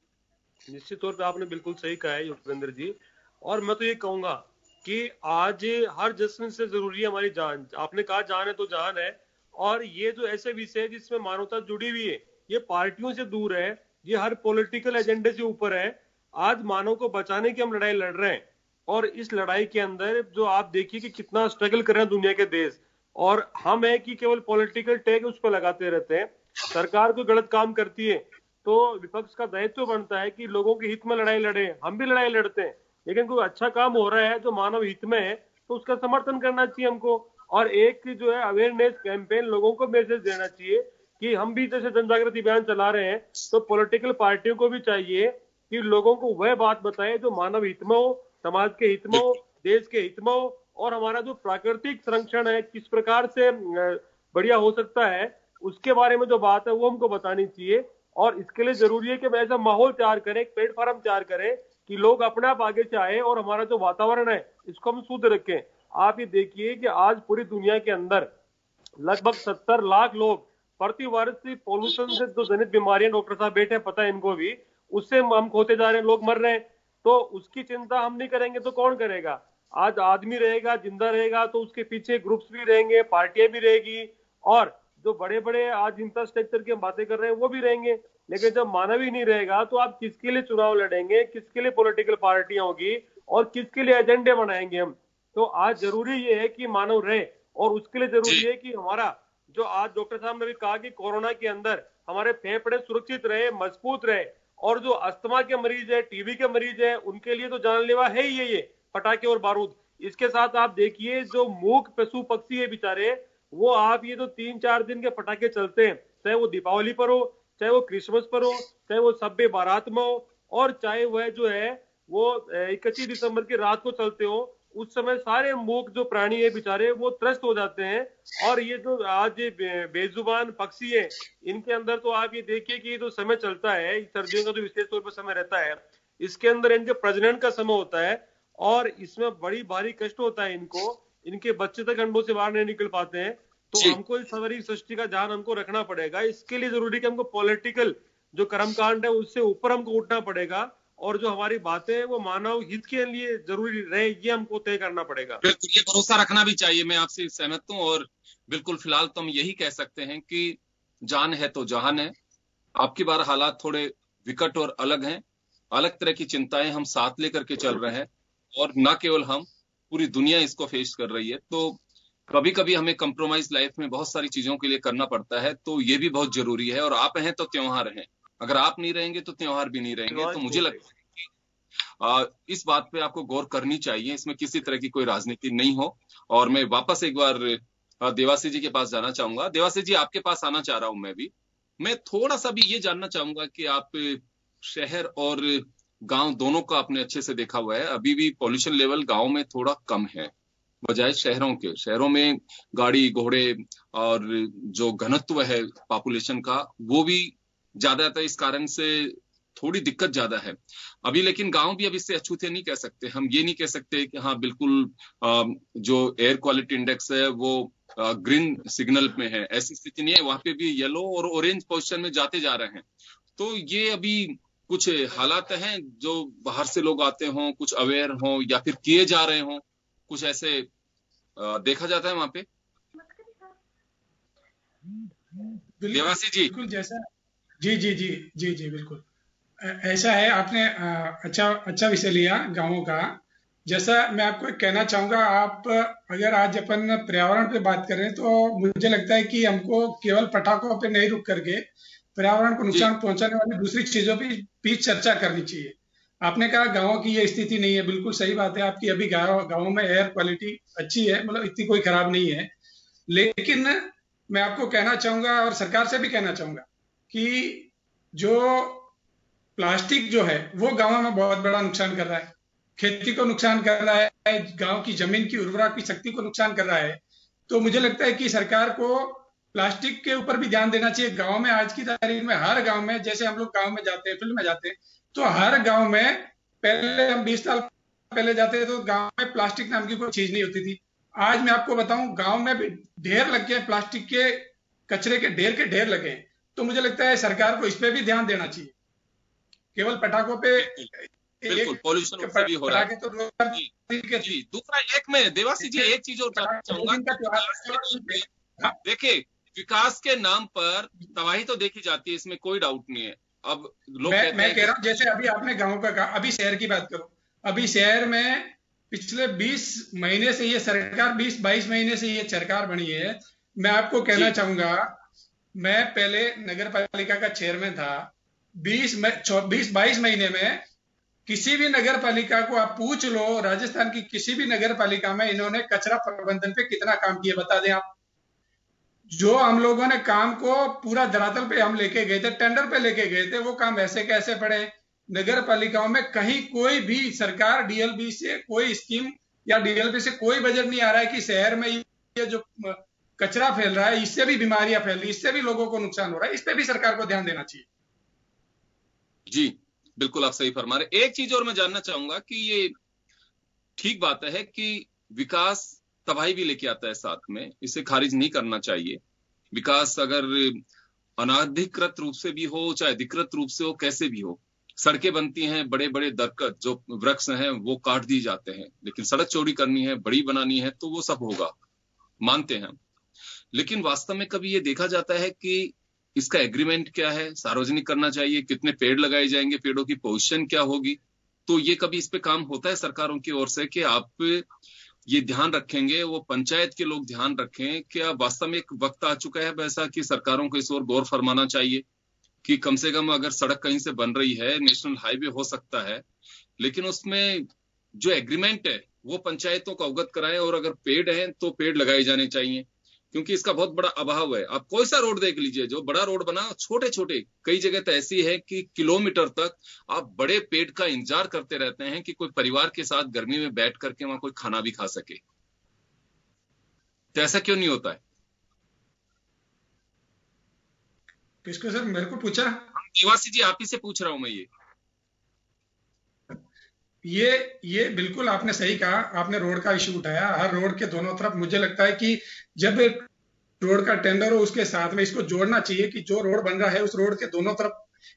C: निश्चित तौर पे आपने बिल्कुल सही कहा है युगेंद्र जी। और मैं तो ये कहूंगा कि आज हर जश्न से जरूरी है हमारी जान। आपने कहा जान है तो जान है, और ये जो ऐसे विषय है जिसमें मानवता जुड़ी हुई है, ये पार्टियों से दूर है, ये हर पॉलिटिकल एजेंडे से ऊपर है। आज मानव को बचाने की हम लड़ाई लड़ रहे हैं, और इस लड़ाई के अंदर जो आप देखिए कि कितना स्ट्रगल कर रहे हैं दुनिया के देश, और हम है कि केवल पॉलिटिकल टैग उस पर लगाते रहते हैं। सरकार कोई गलत काम करती है तो विपक्ष का दायित्व बनता है कि लोगों के हित में लड़ाई लड़े। हम भी लड़ाई लड़ते हैं, लेकिन कोई अच्छा काम हो रहा है जो मानव हित में है तो उसका समर्थन करना चाहिए हमको। और एक जो है अवेयरनेस कैंपेन, लोगों को मैसेज देना चाहिए कि हम भी जैसे जन जागृति अभियान चला रहे हैं, तो पॉलिटिकल पार्टियों को भी चाहिए कि लोगों को वह बात बताए जो मानव हित में हो, समाज के हित में हो, देश के हित में हो, और हमारा जो प्राकृतिक संरक्षण है किस प्रकार से बढ़िया हो सकता है, उसके बारे में जो बात है वो हमको बतानी चाहिए। और इसके लिए जरूरी है कि हम ऐसा माहौल तैयार करें, एक प्लेटफॉर्म तैयार करें कि लोग अपने आप आगे से आए और हमारा जो वातावरण है इसको हम शुद्ध रखें। आप ये देखिए कि आज पूरी दुनिया के अंदर लगभग 70 लाख लोग प्रति वर्ष पोल्यूशन से जो जनित बीमारियां, डॉक्टर साहब बैठे पता है इनको भी, उससे हम खोते जा रहे हैं, लोग मर रहे हैं। तो उसकी चिंता हम नहीं करेंगे तो कौन करेगा? आज आदमी रहेगा, जिंदा रहेगा, तो उसके पीछे ग्रुप्स भी रहेंगे, पार्टियां भी रहेगी, और जो बड़े बड़े आज इंफ्रास्ट्रक्चर की हम बातें कर रहे हैं वो भी रहेंगे। लेकिन जब मानव ही नहीं रहेगा तो आप किसके लिए चुनाव लड़ेंगे, किसके लिए पॉलिटिकल पार्टियां होगी, और किसके लिए एजेंडे बनाएंगे हम? तो आज जरूरी ये है कि मानव रहे, और उसके लिए जरूरी है कि हमारा जो आज डॉक्टर साहब ने भी कहा कि कोरोना के अंदर हमारे फेफड़े सुरक्षित रहे, मजबूत रहे, और जो अस्थमा के मरीज है, टीबी के मरीज है, उनके लिए तो जानलेवा है ही ये पटाखे और बारूद। इसके साथ आप देखिए जो मूक पशु पक्षी है बेचारे, वो आप ये जो 3-4 दिन के पटाखे चलते हैं, चाहे वो दीपावली पर हो, चाहे वो क्रिसमस पर हो, चाहे वो शब बारात में हो, और चाहे वह जो है वो 31 दिसंबर की रात को चलते हो, उस समय सारे मूक जो प्राणी है बेचारे वो त्रस्त हो जाते हैं। और ये जो आज ये बेजुबान पक्षी है, इनके अंदर तो आप ये देखिए कि ये जो समय चलता है, सर्दियों का जो विशेष तौर पर समय रहता है, इसके अंदर इनके प्रजनन का समय होता है, और इसमें बड़ी भारी कष्ट होता है इनको, इनके बच्चे तक अंडों से बाहर नहीं निकल पाते हैं। तो हमको इस सारी सृष्टि का ध्यान हमको रखना पड़ेगा। इसके लिए जरूरी कि हमको पॉलिटिकल जो कर्मकांड है उससे ऊपर हमको उठना पड़ेगा, और जो हमारी बातें हैं वो मानव हित के लिए जरूरी रहे, ये हमको तय करना पड़ेगा।
E: बिल्कुल, ये भरोसा रखना भी चाहिए, मैं आपसे सहमत हूं। और बिल्कुल फिलहाल तो हम यही कह सकते हैं कि जान है तो जहान है। आपकी बार हालात थोड़े विकट और अलग हैं, अलग तरह की चिंताएं हम साथ लेकर के चल रहे हैं, और न केवल हम, पूरी दुनिया इसको फेस कर रही है। तो कभी कभी हमें कंप्रोमाइज लाइफ में बहुत सारी चीजों के लिए करना पड़ता है, तो ये भी बहुत जरूरी है। और आप हैं तो त्योहार हैं, अगर आप नहीं रहेंगे तो त्योहार भी नहीं रहेंगे। तो मुझे लगता है कि इस बात पे आपको गौर करनी चाहिए, इसमें किसी तरह की कोई राजनीति नहीं हो। और मैं वापस एक बार देवासी जी के पास जाना चाहूंगा। देवासी जी, आपके पास आना चाह रहा हूं मैं थोड़ा सा भी ये जानना चाहूंगा कि आप शहर और गांव दोनों का आपने अच्छे से देखा हुआ है, अभी भी पॉल्यूशन लेवल गांव में थोड़ा कम है बजाय शहरों के। शहरों में गाड़ी घोड़े और जो घनत्व है पॉपुलेशन का वो भी ज्यादा था, इस कारण से थोड़ी दिक्कत ज्यादा है अभी। लेकिन गांव भी अब इससे अछूते नहीं कह सकते, हम ये नहीं कह सकते कि हाँ बिल्कुल जो एयर क्वालिटी इंडेक्स है वो ग्रीन सिग्नल में है, ऐसी स्थिति नहीं है। वहां पे भी येलो और ऑरेंज पोजीशन में जाते जा रहे हैं। तो ये अभी कुछ हालात हैं जो बाहर से लोग आते हों, कुछ अवेयर हों या फिर किए जा रहे हों, कुछ ऐसे देखा जाता है वहां पे। देवासी जी,
F: बिल्कुल जैसा जी बिल्कुल ऐसा है। आपने अच्छा विषय लिया गांवों का। जैसा मैं आपको कहना चाहूंगा, आप अगर आज अपन पर्यावरण पे बात करें तो मुझे लगता है कि हमको केवल पटाखों पे नहीं रुक करके पर्यावरण को नुकसान पहुंचाने वाली दूसरी चीजों पे भी चर्चा करनी चाहिए। आपने कहा गाँव की ये स्थिति नहीं है, बिल्कुल सही बात है आपकी। अभी गाँव में एयर क्वालिटी अच्छी है, मतलब इतनी कोई खराब नहीं है। लेकिन मैं आपको कहना चाहूंगा और सरकार से भी कहना चाहूंगा कि जो प्लास्टिक जो है वो गाँव में बहुत बड़ा नुकसान कर रहा है, खेती को नुकसान कर रहा है, गांव की जमीन की उर्वरा की शक्ति को नुकसान कर रहा है। तो मुझे लगता है कि सरकार को प्लास्टिक के ऊपर भी ध्यान देना चाहिए। गांव में आज की तारीख में हर गांव में, जैसे हम लोग गांव में जाते हैं, फील्ड में जाते हैं, तो हर गांव में पहले हम 20 साल पहले जाते थे तो गांव में प्लास्टिक नाम की कोई चीज नहीं होती थी। आज मैं आपको बताऊं, गांव में भी ढेर लग गए, प्लास्टिक के कचरे के ढेर लगे। तो मुझे लगता है सरकार को इस पे भी ध्यान देना चाहिए। केवल पटाखों पे
E: बिल्कुल पॉल्यूशन उससे भी हो रहा है। जी, दूसरा एक में देवासी जी एक चीज और जानना चाहूंगा। देखिए, विकास के नाम पर तबाही तो देखी जाती है, इसमें कोई डाउट नहीं है। अब लोग
F: मैं कह रहा हूँ, जैसे अभी आपने गांव का कहा, अभी शहर की बात करो। अभी शहर में पिछले 20 महीने से ये सरकार, 20-22 महीने से ये सरकार बनी है। मैं आपको कहना चाहूंगा, मैं पहले नगर पालिका का चेयरमैन था। 20-22 महीने में किसी भी नगर पालिका को आप पूछ लो, राजस्थान की किसी भी नगर पालिका में इन्होंने कचरा प्रबंधन पे कितना काम किया बता दें आप। जो हम लोगों ने काम को पूरा धरातल पे हम लेके गए थे, टेंडर पे लेके गए थे, वो काम ऐसे कैसे पड़े। नगर पालिकाओं में कहीं कोई भी सरकार डीएलबी से कोई स्कीम या डीएलबी से कोई बजट नहीं आ रहा है कि शहर में ये जो कचरा फैल रहा है, इससे भी बीमारियां फैल रही, इससे भी लोगों को नुकसान हो रहा है। इस पे भी सरकार को ध्यान देना चाहिए।
E: जी बिल्कुल, आप सही फरमा रहे। एक चीज और मैं जानना चाहूंगा कि ये ठीक बात है कि विकास तबाही भी लेके आता है साथ में, इसे खारिज नहीं करना चाहिए। विकास अगर अनाधिकृत रूप से भी हो चाहे अधिकृत रूप से हो, कैसे भी हो, सड़कें बनती हैं, बड़े बड़े दरख्त जो वृक्ष हैं वो काट दिए जाते हैं, लेकिन सड़क चौड़ी करनी है, बड़ी बनानी है, तो वो सब होगा, मानते हैं। लेकिन वास्तव में कभी ये देखा जाता है कि इसका एग्रीमेंट क्या है, सार्वजनिक करना चाहिए, कितने पेड़ लगाए जाएंगे, पेड़ों की पोजीशन क्या होगी। तो ये कभी इस पे काम होता है सरकारों की ओर से कि आप ये ध्यान रखेंगे, वो पंचायत के लोग ध्यान रखें? क्या वास्तव में एक वक्त आ चुका है वैसा कि सरकारों को इस ओर गौर फरमाना चाहिए कि कम से कम अगर सड़क कहीं से बन रही है, नेशनल हाईवे हो सकता है, लेकिन उसमें जो एग्रीमेंट है वो पंचायतों को अवगत कराएं, और अगर पेड़ हैं तो पेड़ लगाए जाने चाहिए, क्योंकि इसका बहुत बड़ा अभाव है। आप कोई सा रोड देख लीजिए, जो बड़ा रोड बना, छोटे छोटे कई जगह तो ऐसी है कि किलोमीटर तक आप बड़े पेड़ का इंतजार करते रहते हैं कि कोई परिवार के साथ गर्मी में बैठ करके वहां कोई खाना भी खा सके। तो ऐसा क्यों नहीं होता है?
F: किसको सर? मेरे को पूछा?
E: निवासी जी, आप ही से पूछ रहा हूं मैं।
F: ये बिल्कुल आपने सही कहा। आपने रोड का इश्यू उठाया। हर रोड के दोनों तरफ मुझे लगता है कि जब एक रोड का टेंडर हो, उसके साथ में इसको जोड़ना चाहिए कि जो रोड बन रहा है उस रोड के दोनों तरफ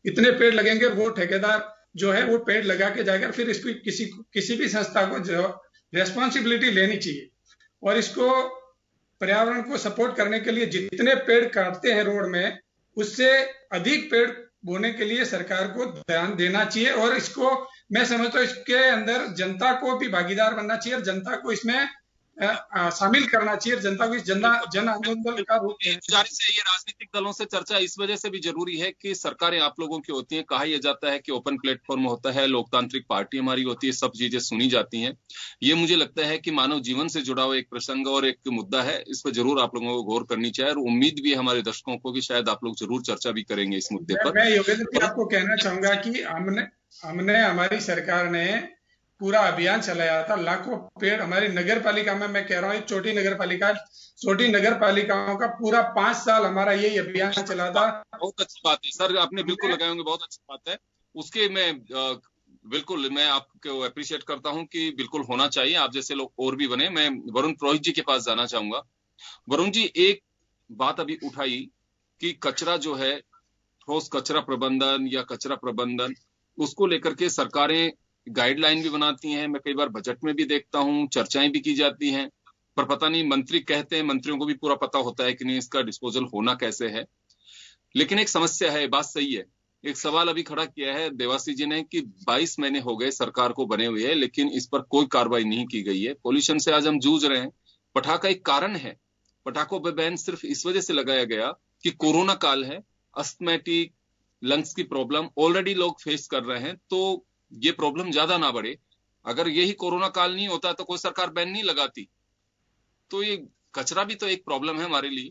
F: इतने पेड़ लगेंगे, और वो ठेकेदार जो है वो पेड़ लगा के जाएगा। फिर इसको किसी भी संस्था को जो रेस्पॉन्सिबिलिटी लेनी चाहिए, और इसको पर्यावरण को सपोर्ट करने के लिए जितने पेड़ काटते हैं रोड में, उससे अधिक पेड़ बोने के लिए सरकार को ध्यान देना चाहिए, और इसको मैं समझता हूँ इसके अंदर जनता को भी भागीदार बनना चाहिए और जनता को इसमें शामिल करना चाहिए, जनता को इस जन आंदोलन का रूप देना चाहिए।
E: गुजारिश है, ये राजनीतिक दलों से चर्चा इस वजह से भी जरूरी है कि सरकारें आप लोगों की होती हैं। कहा यह जाता है कि ओपन प्लेटफॉर्म होता है, लोकतांत्रिक पार्टी हमारी होती है, सब चीजें सुनी जाती हैं। ये मुझे लगता है कि मानव जीवन से जुड़ा हुआ एक प्रसंग और एक मुद्दा है, इस पर जरूर आप लोगों को गौर करनी चाहिए, और उम्मीद भी है हमारे दर्शकों को कि शायद आप लोग जरूर चर्चा भी करेंगे इस मुद्दे पर।
F: मैं योगेंद्र जी आपको कहना चाहूंगा कि हमने हमारी सरकार ने पूरा अभियान चलाया था, लाखों पेड़ हमारी नगर पालिका में, मैं कह रहा हूँ छोटी नगर पालिकाओं का पूरा 5 साल हमारा यही अभियान चला था।
E: बहुत अच्छी बात है सर, आपने बिल्कुल लगाए होंगे, बहुत अच्छी बात है। उसके मैं आपको अप्रिशिएट करता हूं कि बिल्कुल होना चाहिए, आप जैसे लोग और भी बने। मैं वरुण पुरोहित जी के पास जाना चाहूंगा। वरुण जी, एक बात अभी उठाई कि कचरा जो है, ठोस कचरा प्रबंधन या कचरा प्रबंधन, उसको लेकर के सरकारें गाइडलाइन भी बनाती हैं। मैं कई बार बजट में भी देखता हूं, चर्चाएं भी की जाती हैं, पर पता नहीं मंत्री कहते हैं, मंत्रियों को भी पूरा पता होता है कि नहीं इसका डिस्पोजल होना कैसे है। लेकिन एक समस्या है, बात सही है। एक सवाल अभी खड़ा किया है देवासी जी ने कि 22 महीने हो गए सरकार को बने हुए, लेकिन इस पर कोई कार्रवाई नहीं की गई है। पोल्यूशन से आज हम जूझ रहे हैं, पटाखा एक कारण है। पटाखों पर बैन सिर्फ इस वजह से लगाया गया कि कोरोना काल है, अस्थमैटिक, लंग्स की प्रॉब्लम ऑलरेडी लोग फेस कर रहे हैं, तो ये प्रॉब्लम ज्यादा ना बढ़े। अगर यही कोरोना काल नहीं होता तो कोई सरकार बैन नहीं लगाती। तो ये कचरा भी तो एक प्रॉब्लम है हमारे लिए।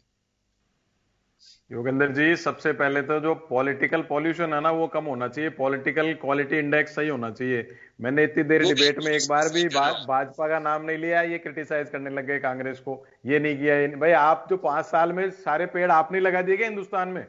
D: योगेंद्र जी, सबसे पहले तो जो पॉलिटिकल पॉल्यूशन है ना, वो कम होना चाहिए, पॉलिटिकल क्वालिटी इंडेक्स सही होना चाहिए। मैंने इतनी देर डिबेट में एक बार भी भाजपा का नाम नहीं लिया, ये क्रिटिसाइज करने लग गए कांग्रेस को, ये नहीं किया। भाई, आप जो 5 साल में सारे पेड़ आपने लगा दिए क्या हिंदुस्तान में?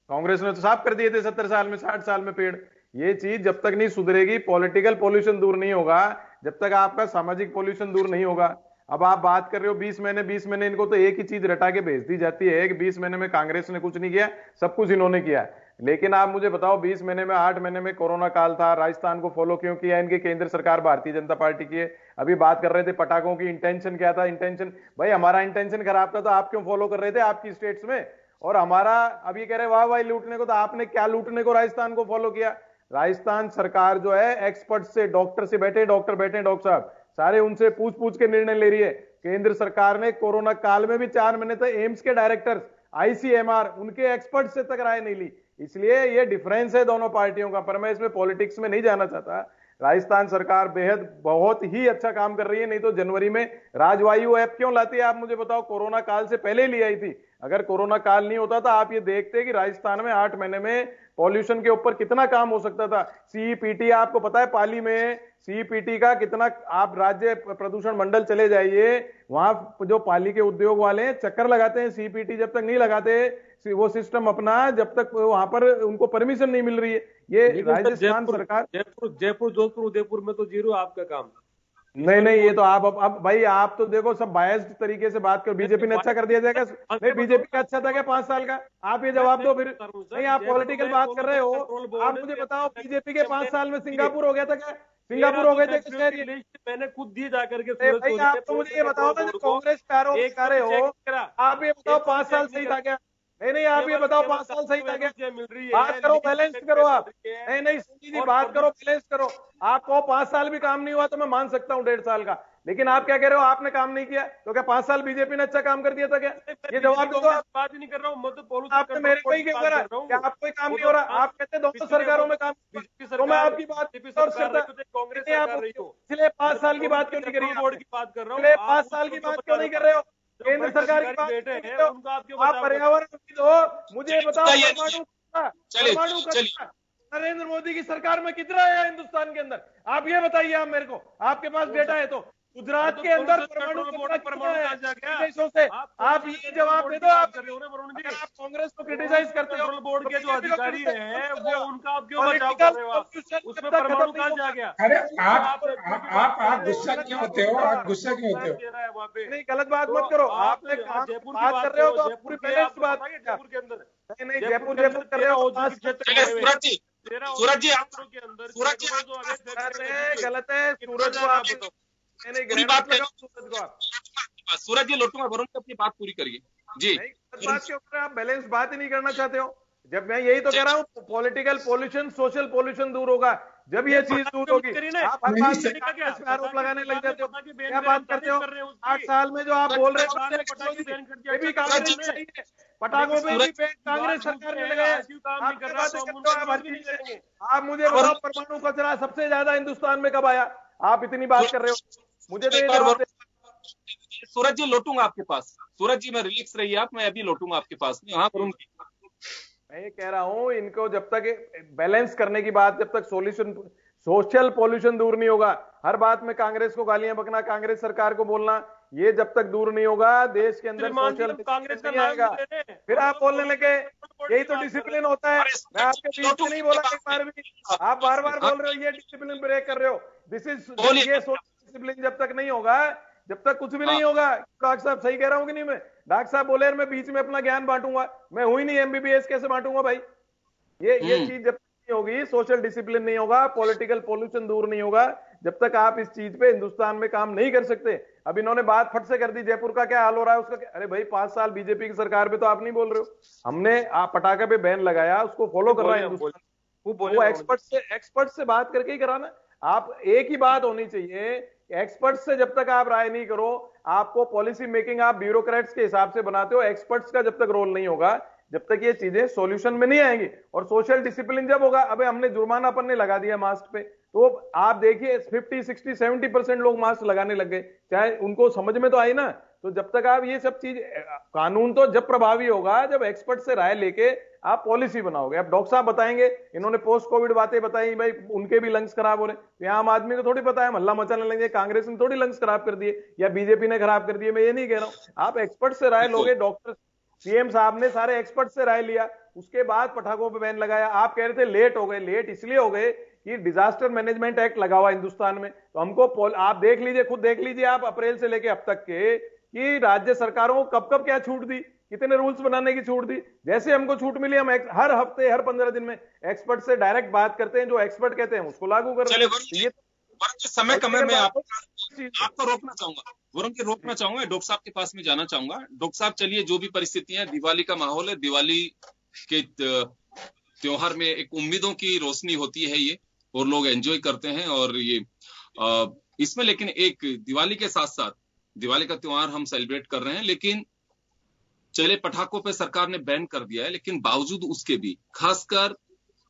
D: कांग्रेस ने तो साफ कर दिए थे 70 साल में, 60 साल में पेड़। ये चीज जब तक नहीं सुधरेगी, पॉलिटिकल पॉल्यूशन दूर नहीं होगा, जब तक आपका सामाजिक पॉल्यूशन दूर नहीं होगा। अब आप बात कर रहे हो 20 महीने, इनको तो एक ही चीज रटा के भेज दी जाती है कि 20 महीने में कांग्रेस ने कुछ नहीं किया, सब कुछ इन्होंने किया। लेकिन आप मुझे बताओ, 20 महीने में 8 महीने में कोरोना काल था, राजस्थान को फॉलो क्यों किया? इनकी केंद्र सरकार भारतीय जनता पार्टी की है। अभी बात कर रहे थे पटाखों की, इंटेंशन क्या था? इंटेंशन, भाई हमारा इंटेंशन खराब था तो आप क्यों फॉलो कर रहे थे आपकी स्टेट्स में? और हमारा, अब ये कह रहे वाह लूटने को, तो आपने क्या लूटने को राजस्थान को फॉलो किया? राजस्थान सरकार जो है एक्सपर्ट से, डॉक्टर से बैठे, डॉक्टर साहब सारे, उनसे पूछ के निर्णय ले रही है। केंद्र सरकार ने कोरोना काल में भी 4 महीने तक एम्स के डायरेक्टर्स, आईसीएमआर, उनके एक्सपर्ट से तक राय नहीं ली। इसलिए ये डिफरेंस है दोनों पार्टियों का। पर मैं इसमें पॉलिटिक्स में नहीं जाना चाहता। राजस्थान सरकार बहुत ही अच्छा काम कर रही है। नहीं तो जनवरी में राजवायु ऐप क्यों लाती है आप मुझे बताओ? कोरोना काल से पहले ली आई थी। अगर कोरोना काल नहीं होता तो आप ये देखते कि राजस्थान में 8 महीने में पॉल्यूशन के ऊपर कितना काम हो सकता था। सीईपीटी, आपको पता है पाली में सीईपीटी का कितना, आप राज्य प्रदूषण मंडल चले जाइए, वहां जो पाली के उद्योग वाले हैं चक्कर लगाते हैं। सीईपीटी जब तक नहीं लगाते वो सिस्टम अपना, जब तक वहां पर उनको परमिशन नहीं मिल रही है। ये राजस्थान सरकार,
C: जयपुर, जोधपुर, उदयपुर में तो जीरो आपका काम।
D: नहीं, ये तो आप अब भाई, आप तो देखो सब बायस्ड तरीके से बात करो। बीजेपी ने अच्छा कर दिया जाएगा? नहीं, बीजेपी का अच्छा था क्या 5 साल का? आप ये जवाब दो फिर। नहीं, आप पॉलिटिकल बात कर रहे हो। आप मुझे बताओ, बीजेपी के 5 साल में सिंगापुर हो गया था क्या? सिंगापुर हो गए थे?
C: मैंने खुद दिए जाकर के।
D: आप तो मुझे ये बताओ ना, जो कांग्रेस पे आरोप कर रहे हो, आप ये बताओ 5 साल सही था क्या? नहीं, आप ये बताओ 5 साल सही था क्या? बात करो, बैलेंस करो आप। नहीं, संजय जी, बात करो, बैलेंस करो। आपको 5 साल भी काम नहीं हुआ तो मैं मान सकता हूँ 1.5 साल का। लेकिन आप क्या कह रहे हो, आपने काम नहीं किया? तो क्या 5 साल बीजेपी ने अच्छा काम कर दिया था क्या? ये जवाब दो।
C: बात ही नहीं कर रहा हूँ,
D: आपने मेरे को ही क्यों करा? क्या आप कोई काम नहीं हो रहा? आप कहते दोनों सरकारों में काम, तो मैं आपकी बात इसलिए 5 साल की बात क्यों नहीं करी?
C: बोर्ड की बात कर रहा हूँ,
D: 5 साल की बात क्यों नहीं कर रहे हो? केंद्र सरकार की बात, आप पर्यावरण हो। मुझे बताओ, परमाणु कचरा नरेंद्र मोदी की सरकार में कितना है हिंदुस्तान के अंदर? आप ये बताइए, आप मेरे को, आपके पास डेटा है तो। गुजरात के अंदर परमाणु देशों से आप ये जवाब दे दो। आप कांग्रेस को क्रिटिसाइज करते हो,
C: बोर्ड के जो अधिकारी हैं वो उनका आप क्यों बचाव कर रहे हो? उसमें परमाणु कहाँ जा गया?
F: अरे आप गुस्सा क्यों होते हो? आप गुस्सा क्यों होते हो?
D: नहीं, गलत बात मत करो। आपने बात कर रहे हो तो पूरी बैलेंस बात।
C: जयपुर के अंदर,
D: नहीं, जयपुर कर रहे हो।
E: सूरज जी,
D: गलत है। सूरज को आप बताओ।
E: पूरी बात सूरज जी, लोटूंगा, वरुण से अपनी बात पूरी करिए जी।
D: बात के ऊपर आप बैलेंस बात ही नहीं करना चाहते हो। जब मैं यही तो कह रहा हूँ, पॉलिटिकल पॉल्यूशन, सोशल पॉल्यूशन दूर होगा जब ये चीज दूर होगी। आप हर बात में कांग्रेस पे आरोप लगाने लग जाते हो, क्या बात करते हो? 8 साल में जो आप बोल रहे हो ये भी कांग्रेस ने ही है, पटाखों पे भी कांग्रेस सरकार ने लगाया। आप क्या बातें करते हो? आप हर चीज करेंगे। आप मुझे बताओ, परमाणु कचरा सबसे ज्यादा हिंदुस्तान में कब आया? आप इतनी बात कर रहे हो, मुझे तो ये जवाब दे।
E: सूरज जी लौटूंगा आपके पास, सूरज जी मैं रिलैक्स रहिए आप, मैं अभी लौटूंगा आपके पास में। हाँ करूंगी।
D: मैं ये कह रहा हूं, इनको जब तक बैलेंस करने की बात, जब तक सोशल पॉल्यूशन दूर नहीं होगा, हर बात में कांग्रेस को गालियां बकना, कांग्रेस सरकार को बोलना, ये जब तक दूर नहीं होगा देश के अंदर सोशल कांग्रेस नहीं आएगा। फिर आप बोलने लगे यही तो डिसिप्लिन होता है। मैं आपके बीच में नहीं बोला एक बार भी, आप बार बार बोल रहे हो ये डिसिप्लिन ब्रेक कर रहे हो। दिस इज ये सोशल डिसिप्लिन जब तक नहीं होगा, जब तक कुछ भी नहीं होगा। डॉक्टर साहब सही कह रहा हूं कि नहीं? मैं डॉक्टर साहब बोले मैं बीच में अपना ज्ञान बांटूंगा, मैं हुई नहीं एमबीबीएस, कैसे बांटूंगा भाई? ये चीज जब नहीं होगी, सोशल डिसिप्लिन नहीं होगा, पॉलिटिकल पॉल्यूशन दूर नहीं होगा, जब तक आप इस चीज पे हिंदुस्तान में काम नहीं कर सकते। अब इन्होंने बात फट से कर दी, जयपुर का क्या हाल हो रहा है उसका? अरे भाई 5 साल बीजेपी की सरकार पे तो आप नहीं बोल रहे हो, हमने आप पटाखे पे बैन लगाया, उसको फॉलो कर रहा है हिंदुस्तान। वो एक्सपर्ट से बात करके ही कराना। आप एक ही बात होनी चाहिए, एक्सपर्ट से जब तक आप राय नहीं करो, आपको पॉलिसी मेकिंग आप ब्यूरोक्रेट्स के हिसाब से बनाते हो, एक्सपर्ट्स का जब तक रोल नहीं होगा, जब तक ये चीजें सॉल्यूशन में नहीं आएंगी। और सोशल डिसिप्लिन जब होगा, अबे हमने जुर्माना अपन ने लगा दिया मास्क पे, तो आप देखिए 50, 60, 70% लोग मास्क लगाने लग गए, चाहे उनको समझ में तो आई ना। तो जब तक आप ये सब चीज, कानून तो जब प्रभावी होगा जब एक्सपर्ट से राय लेके आप पॉलिसी बनाओगे। अब डॉक्टर साहब बताएंगे, इन्होंने पोस्ट कोविड बातें बताई, भाई उनके भी लंग्स खराब हो रहे हैं, आम आदमी को थोड़ी पता है, हल्ला मचाने लगे, कांग्रेस ने थोड़ी लंग्स खराब कर दिए या बीजेपी ने खराब कर दिए, मैं ये नहीं कह रहा हूं। आप एक्सपर्ट से राय लोगे, डॉक्टर सीएम साहब ने सारे एक्सपर्ट से राय लिया, उसके बाद पटाखों पे बैन लगाया। आप कह रहे थे लेट हो गए, लेट इसलिए हो गए कि डिजास्टर मैनेजमेंट एक्ट लगा हुआ हिंदुस्तान में, तो हमको आप देख लीजिए, खुद देख लीजिए आप, अप्रैल से लेके अब तक के कि राज्य सरकारों को कब कब क्या छूट दी, कितने रूल्स बनाने की छूट दी। जैसे हमको छूट मिली, हम हर हफ्ते, हर 15 दिन में एक्सपर्ट से डायरेक्ट बात करते हैं, जो एक्सपर्ट कहते हैं उसको लागू कर रहे हैं।
E: समय कम है, मैं आपको रोकना चाहूंगा, वरुण जी रोकना चाहूंगा, डॉक्टर साहब के पास में जाना चाहूंगा। डॉक्टर साहब चलिए, जो भी परिस्थितियां है, दिवाली का माहौल है, दिवाली के त्योहार में एक उम्मीदों की रोशनी होती है ये, और लोग एंजॉय करते हैं, और ये इसमें लेकिन एक दिवाली के साथ साथ दिवाली का त्योहार हम सेलिब्रेट कर रहे हैं, लेकिन चले पटाखों पे सरकार ने बैन कर दिया है, लेकिन बावजूद उसके भी खासकर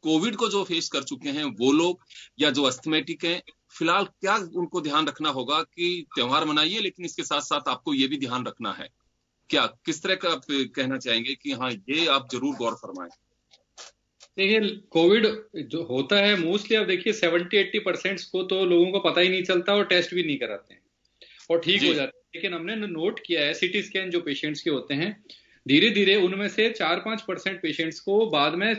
E: कोविड को जो फेस कर चुके हैं वो लोग, या जो अस्थमेटिक हैं, फिलहाल क्या उनको ध्यान रखना होगा कि त्योहार मनाइए, लेकिन इसके साथ साथ आपको ये भी ध्यान रखना है, क्या किस तरह का आप कहना चाहेंगे कि हाँ ये आप जरूर गौर फरमाएं?
G: देखिए, कोविड जो होता है मोस्टली, आप देखिए 70-80% को तो लोगों को पता ही नहीं चलता और टेस्ट भी नहीं कराते हैं और ठीक हो जाते हैं। लेकिन हमने नोट किया है, सीटी स्कैन जो पेशेंट्स के होते हैं, धीरे धीरे उनमें से 4-5% पेशेंट्स को बाद में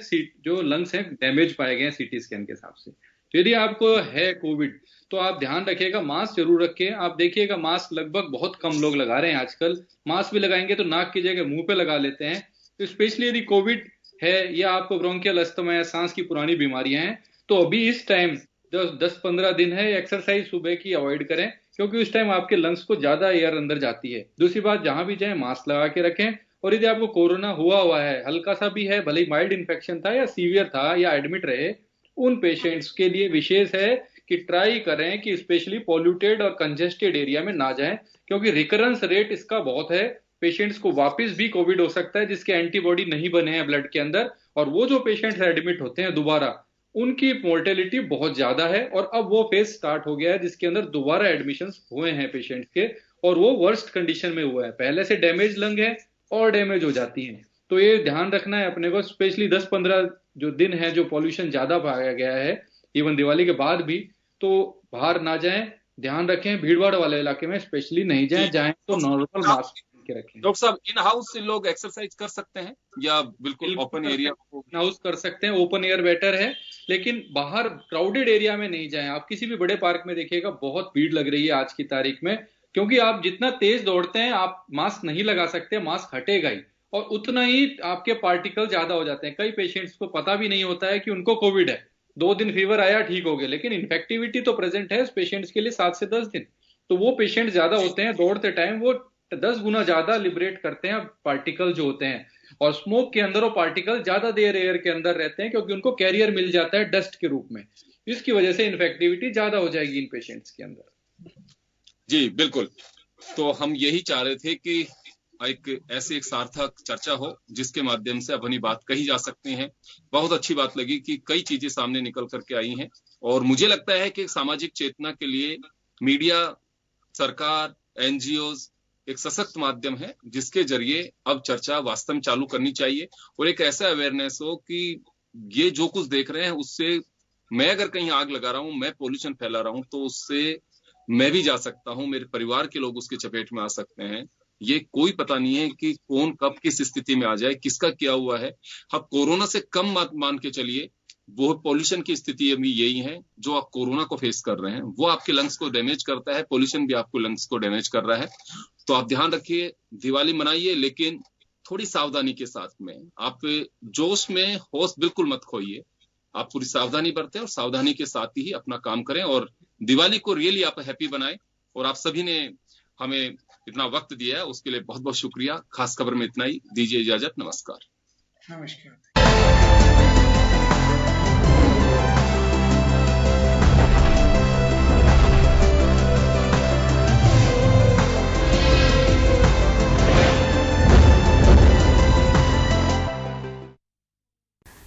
G: जो लंग्स हैं डैमेज पाए गए हैं सीटी स्कैन के हिसाब से। तो यदि आपको है कोविड तो आप ध्यान रखिएगा, मास्क जरूर रखें। आप देखिएगा मास्क लगभग बहुत कम लोग लगा रहे हैं आजकल, मास्क भी लगाएंगे तो नाक की जगह मुंह पे लगा लेते हैं। तो स्पेशली यदि कोविड है या आपको ब्रोंकियल अस्थमा या सांस की पुरानी बीमारियां हैं, तो अभी इस टाइम 10-15 दिन है, एक्सरसाइज सुबह की अवॉइड करें, क्योंकि उस टाइम आपके लंग्स को ज्यादा एयर अंदर जाती है। दूसरी बात, जहां भी जाए मास्क लगा के रखें। और यदि आपको कोरोना हुआ है, हल्का सा भी है, भले ही माइल्ड इन्फेक्शन था या सीवियर था या एडमिट रहे, उन पेशेंट्स के लिए विशेष है कि ट्राई करें कि स्पेशली पॉल्यूटेड और कंजेस्टेड एरिया में ना जाएं, क्योंकि रिकरेंस रेट इसका बहुत है। पेशेंट्स को वापस भी कोविड हो सकता है जिसके एंटीबॉडी नहीं बने हैं ब्लड के अंदर, और वो जो पेशेंट्स एडमिट होते हैं दोबारा, उनकी मोर्टेलिटी बहुत ज्यादा है। और अब वो फेज स्टार्ट हो गया है जिसके अंदर दोबारा एडमिशंस हुए हैं पेशेंट्स के, और वो वर्स्ट कंडीशन में हुआ है, पहले से डैमेज लंग है और डैमेज हो जाती हैं। तो ये ध्यान रखना है अपने को, स्पेशली 10-15 जो दिन है जो पॉल्यूशन ज्यादा पाया गया है, इवन दिवाली के बाद भी, तो बाहर ना जाएं, ध्यान रखें, भीड़भाड़ वाले इलाके में स्पेशली नहीं जाएं तो नॉर्मल मास्क के रखें।
E: डॉक्टर साहब, इन हाउस लोग एक्सरसाइज कर सकते हैं या बिल्कुल ओपन एरिया?
G: इन हाउस कर सकते हैं, ओपन एयर बेटर है, लेकिन बाहर क्राउडेड एरिया में नहीं जाएं। आप किसी भी बड़े पार्क में देखिएगा बहुत भीड़ लग रही है आज की तारीख में, क्योंकि आप जितना तेज दौड़ते हैं आप मास्क नहीं लगा सकते, मास्क हटेगा ही, और उतना ही आपके पार्टिकल ज्यादा हो जाते हैं। कई पेशेंट्स को पता भी नहीं होता है कि उनको कोविड है, 2 दिन फीवर आया ठीक हो गया, लेकिन इन्फेक्टिविटी तो प्रेजेंट है पेशेंट्स के लिए 7 से 10 दिन। तो वो पेशेंट ज्यादा होते हैं, दौड़ते टाइम वो 10 गुना ज्यादा लिबरेट करते हैं पार्टिकल जो होते हैं। और स्मोक के अंदर वो पार्टिकल ज्यादा देर एयर के अंदर रहते हैं क्योंकि उनको कैरियर मिल जाता है डस्ट के रूप में। इसकी वजह से इन्फेक्टिविटी ज्यादा हो जाएगी इन पेशेंट्स के अंदर।
E: जी बिल्कुल, तो हम यही चाह रहे थे कि एक सार्थक चर्चा हो जिसके माध्यम से अपनी बात कही जा सकती है। बहुत अच्छी बात लगी कि कई चीजें सामने निकल करके आई हैं और मुझे लगता है कि सामाजिक चेतना के लिए मीडिया, सरकार, एनजीओज एक सशक्त माध्यम है जिसके जरिए अब चर्चा वास्तव में चालू करनी चाहिए और एक ऐसा अवेयरनेस हो कि ये जो कुछ देख रहे हैं उससे मैं अगर कहीं आग लगा रहा हूं, मैं पोल्यूशन फैला रहा हूं, तो उससे मैं भी जा सकता हूं, मेरे परिवार के लोग उसके चपेट में आ सकते हैं। ये कोई पता नहीं है कि कौन कब किस स्थिति में आ जाए, किसका क्या हुआ है। आप कोरोना से कम मत मान के चलिए, वो पोल्यूशन की स्थिति अभी यही है जो आप कोरोना को फेस कर रहे हैं, वो आपके लंग्स को डैमेज करता है, पोल्यूशन भी आपको लंग्स को डैमेज कर रहा है। तो आप ध्यान रखिए, दिवाली मनाइए लेकिन थोड़ी सावधानी के साथ में। आप जोश में होश बिल्कुल मत खोइए, आप पूरी सावधानी बरतें और सावधानी के साथ ही अपना काम करें और दिवाली को रियली आप हैप्पी बनाएं। और आप सभी ने हमें इतना वक्त दिया है उसके लिए बहुत बहुत शुक्रिया। खास खबर में इतना ही, दीजिए इजाजत, नमस्कार।
F: नमस्कार।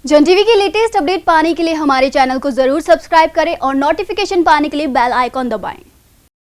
H: जन टीवी की लेटेस्ट अपडेट पाने के लिए हमारे चैनल को जरूर सब्सक्राइब करें और नोटिफिकेशन पाने के लिए बेल आइकॉन दबाएं।